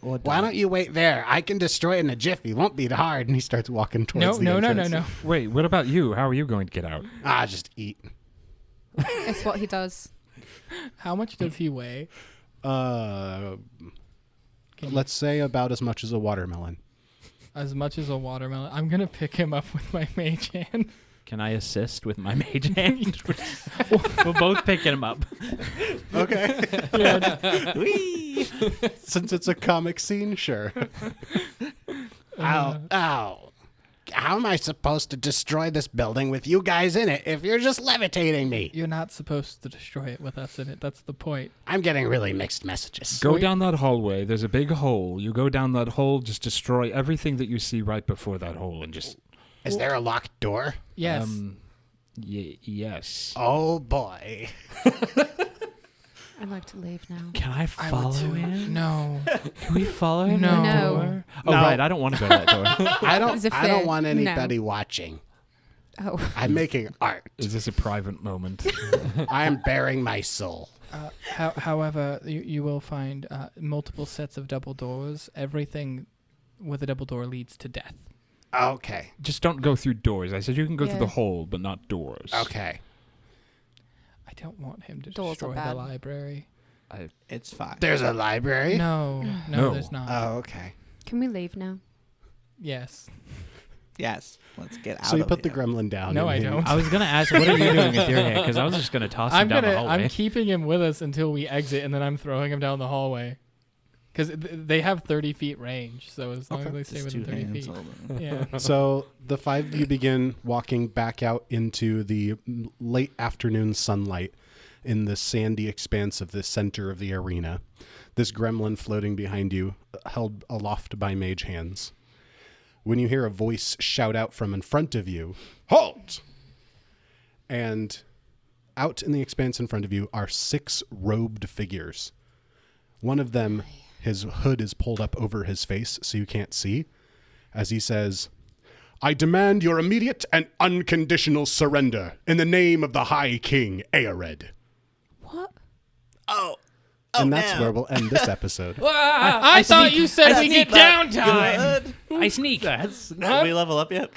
[SPEAKER 8] Or
[SPEAKER 4] Why don't you wait there? I can destroy it in a jiffy. Won't be hard. And he starts walking towards the entrance.
[SPEAKER 5] No.
[SPEAKER 9] Wait, what about you? How are you going to get out?
[SPEAKER 4] Just eat.
[SPEAKER 6] It's what he does.
[SPEAKER 5] How much does he weigh?
[SPEAKER 4] Let's
[SPEAKER 5] Can you-
[SPEAKER 4] say about as much as a watermelon.
[SPEAKER 5] As much as a watermelon. I'm going to pick him up with my mage hand.
[SPEAKER 10] Can I assist with my mage hand? We'll both pick him up.
[SPEAKER 4] Okay.
[SPEAKER 5] Yeah,
[SPEAKER 4] Since it's a comic scene, sure. Ow. How am I supposed to destroy this building with you guys in it if you're just levitating me?
[SPEAKER 5] you're not supposed to destroy it with us in it. That's the point.
[SPEAKER 4] I'm getting really mixed messages.
[SPEAKER 9] Go down that hallway. There's a big hole. You go down that hole, just destroy everything that you see right before that hole and just...
[SPEAKER 4] Is there a locked door?
[SPEAKER 5] Yes.
[SPEAKER 9] Yes.
[SPEAKER 4] Oh, boy.
[SPEAKER 6] I'd like to leave now.
[SPEAKER 10] Can I follow him?
[SPEAKER 5] No.
[SPEAKER 10] Can we follow him?
[SPEAKER 5] No.
[SPEAKER 10] to that
[SPEAKER 6] No.
[SPEAKER 10] door? Oh,
[SPEAKER 4] No.
[SPEAKER 10] right. I don't want to go to that door.
[SPEAKER 4] I don't
[SPEAKER 6] Zephyr,
[SPEAKER 4] want
[SPEAKER 6] no.
[SPEAKER 4] anybody watching.
[SPEAKER 6] Oh.
[SPEAKER 4] I'm making art.
[SPEAKER 9] Is this a private moment?
[SPEAKER 4] I am bearing my soul.
[SPEAKER 5] However, you will find multiple sets of double doors. Everything with a double door leads to death.
[SPEAKER 4] Okay.
[SPEAKER 9] Just don't go through doors. I said you can go through
[SPEAKER 6] Yeah.
[SPEAKER 9] the hole, but not doors.
[SPEAKER 4] Okay.
[SPEAKER 5] I don't want him to
[SPEAKER 6] Doors are
[SPEAKER 5] destroy the
[SPEAKER 6] bad.
[SPEAKER 5] library.
[SPEAKER 7] It's fine.
[SPEAKER 4] There's a library?
[SPEAKER 5] No,
[SPEAKER 9] No.
[SPEAKER 5] there's not.
[SPEAKER 4] Oh, okay.
[SPEAKER 6] Can we leave now?
[SPEAKER 5] Yes.
[SPEAKER 7] Yes. Let's get out
[SPEAKER 4] So you
[SPEAKER 7] of
[SPEAKER 4] put the
[SPEAKER 7] here.
[SPEAKER 4] gremlin down.
[SPEAKER 5] No,
[SPEAKER 4] and
[SPEAKER 5] I
[SPEAKER 4] him-
[SPEAKER 5] don't.
[SPEAKER 10] I was going to ask, what are you doing with your hand? Because I was just going to toss him down the hallway.
[SPEAKER 5] I'm keeping him with us until we exit, and then I'm throwing him down the hallway. Because they have 30 feet range, so as long as they stay
[SPEAKER 7] Just
[SPEAKER 5] within 30
[SPEAKER 7] hands
[SPEAKER 5] feet.
[SPEAKER 7] over.
[SPEAKER 5] Yeah.
[SPEAKER 4] So the five of you begin walking back out into the late afternoon sunlight in the sandy expanse of the center of the arena. This gremlin floating behind you, held aloft by mage hands. When you hear a voice shout out from in front of you, "Halt!" And out in the expanse in front of you are 6 robed figures. One of them, his hood is pulled up over his face so you can't see, as he says, "I demand your immediate and unconditional surrender in the name of the High King Aered."
[SPEAKER 6] What?
[SPEAKER 4] And that's where we'll end this episode.
[SPEAKER 5] I thought you said we get downtime.
[SPEAKER 10] I sneak.
[SPEAKER 7] Did we level up yet?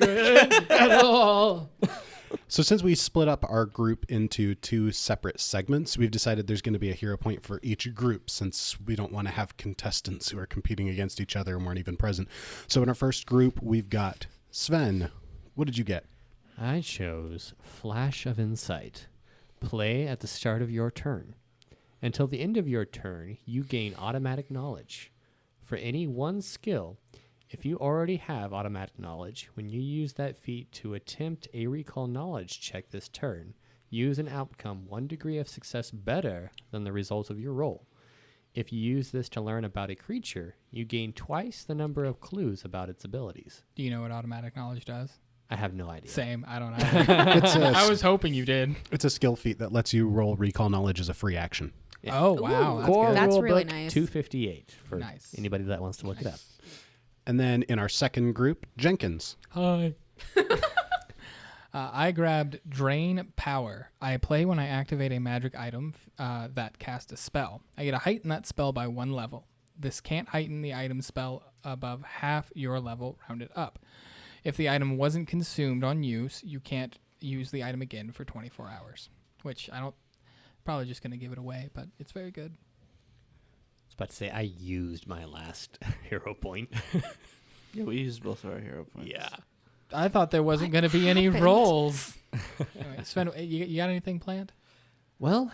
[SPEAKER 4] So since we split up our group into 2 separate segments, we've decided there's going to be a hero point for each group since we don't want to have contestants who are competing against each other and weren't even present. So in our first group, we've got Sven. What did you get?
[SPEAKER 12] I chose Flash of Insight. Play at the start of your turn. Until the end of your turn, you gain automatic knowledge. For any one skill, if you already have automatic knowledge, when you use that feat to attempt a recall knowledge check this turn, use an outcome 1 degree of success better than the result of your roll. If you use this to learn about a creature, you gain twice the number of clues about its abilities.
[SPEAKER 5] Do you know what automatic knowledge does?
[SPEAKER 12] I have no idea.
[SPEAKER 5] Same. I don't know.
[SPEAKER 4] I
[SPEAKER 5] I was hoping you did.
[SPEAKER 4] It's a skill feat that lets you roll recall knowledge as a free action.
[SPEAKER 12] Yeah.
[SPEAKER 5] Oh, wow. That's
[SPEAKER 12] Core
[SPEAKER 5] good.
[SPEAKER 6] That's
[SPEAKER 12] rule
[SPEAKER 6] really
[SPEAKER 12] book
[SPEAKER 6] nice.
[SPEAKER 12] 258 for
[SPEAKER 5] Nice.
[SPEAKER 12] anybody that wants to look it up.
[SPEAKER 4] And then in our second group, Jenkins.
[SPEAKER 9] Hi.
[SPEAKER 5] I grabbed Drain Power. I play when I activate a magic item that casts a spell. I get to heighten that spell by 1 level. This can't heighten the item spell above half your level, rounded up. If the item wasn't consumed on use, you can't use the item again for 24 hours. Which I don't... Probably just going to give it away, but it's very good.
[SPEAKER 12] I was about to say, I used my last hero point.
[SPEAKER 7] Yeah, we used both of our hero points.
[SPEAKER 12] Yeah.
[SPEAKER 5] I thought there wasn't going to be any
[SPEAKER 6] happened?
[SPEAKER 5] rolls. Anyway, Sven, you got anything planned?
[SPEAKER 12] Well,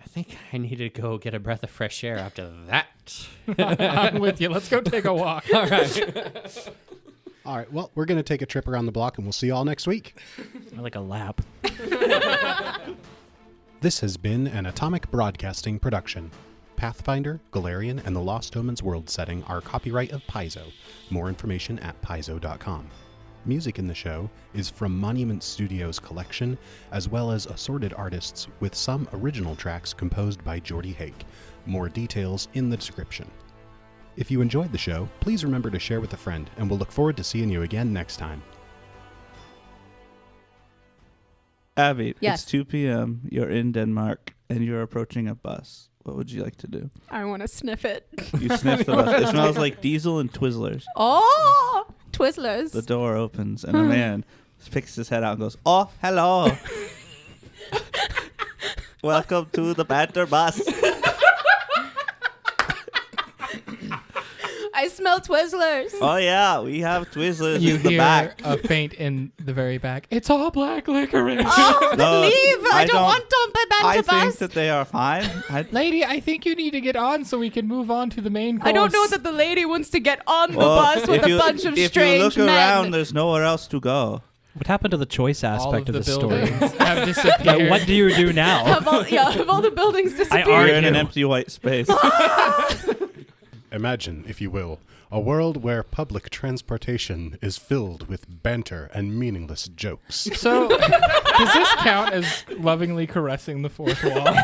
[SPEAKER 12] I think I need to go get a breath of fresh air after that.
[SPEAKER 5] I'm with you. Let's go take a walk.
[SPEAKER 12] All right.
[SPEAKER 4] All right, well, we're going to take a trip around the block, and we'll see you all next week.
[SPEAKER 10] Like a lap.
[SPEAKER 4] This has been an Atomic Broadcasting production. Pathfinder, Galarian, and the Lost Omens world setting are copyright of Paizo. More information at paizo.com. Music in the show is from Monument Studios' collection, as well as assorted artists, with some original tracks composed by Jordy Hake. More details in the description. If you enjoyed the show, please remember to share with a friend, and we'll look forward to seeing you again next time.
[SPEAKER 7] Abby,
[SPEAKER 6] Yes.
[SPEAKER 7] it's 2 p.m. You're in Denmark, and you're approaching a bus. What would you like to do?
[SPEAKER 6] I want to sniff it.
[SPEAKER 7] You sniff the bus. It smells like diesel and Twizzlers.
[SPEAKER 6] Oh, Twizzlers.
[SPEAKER 7] The door opens, and a man picks his head out and goes, "Oh, hello. Welcome to the Banter bus."
[SPEAKER 6] I smell Twizzlers.
[SPEAKER 7] Oh, yeah, we have Twizzlers
[SPEAKER 5] You
[SPEAKER 7] in the
[SPEAKER 5] hear
[SPEAKER 7] back.
[SPEAKER 5] a faint in the very back. It's all black licorice.
[SPEAKER 6] Oh, then
[SPEAKER 7] No,
[SPEAKER 6] leave. I don't want on
[SPEAKER 7] I
[SPEAKER 6] Banter
[SPEAKER 7] think
[SPEAKER 6] bus.
[SPEAKER 7] that they are fine.
[SPEAKER 5] Lady, I think you need to get on so we can move on to the main course.
[SPEAKER 6] I don't know that the lady wants to get on the
[SPEAKER 7] Well,
[SPEAKER 6] bus with
[SPEAKER 7] if
[SPEAKER 6] a bunch of
[SPEAKER 7] if
[SPEAKER 6] strange
[SPEAKER 7] you look
[SPEAKER 6] men.
[SPEAKER 7] around, there's nowhere else to go.
[SPEAKER 10] What happened to the choice
[SPEAKER 5] All
[SPEAKER 10] aspect
[SPEAKER 5] of
[SPEAKER 10] of
[SPEAKER 5] the
[SPEAKER 10] the story?
[SPEAKER 5] buildings have disappeared.
[SPEAKER 10] What do you do now?
[SPEAKER 6] Have all the buildings disappeared?
[SPEAKER 7] You're in
[SPEAKER 10] argue.
[SPEAKER 7] an empty white space.
[SPEAKER 4] Imagine, if you will, a world where public transportation is filled with banter and meaningless jokes.
[SPEAKER 5] So, does this count as lovingly caressing the fourth wall?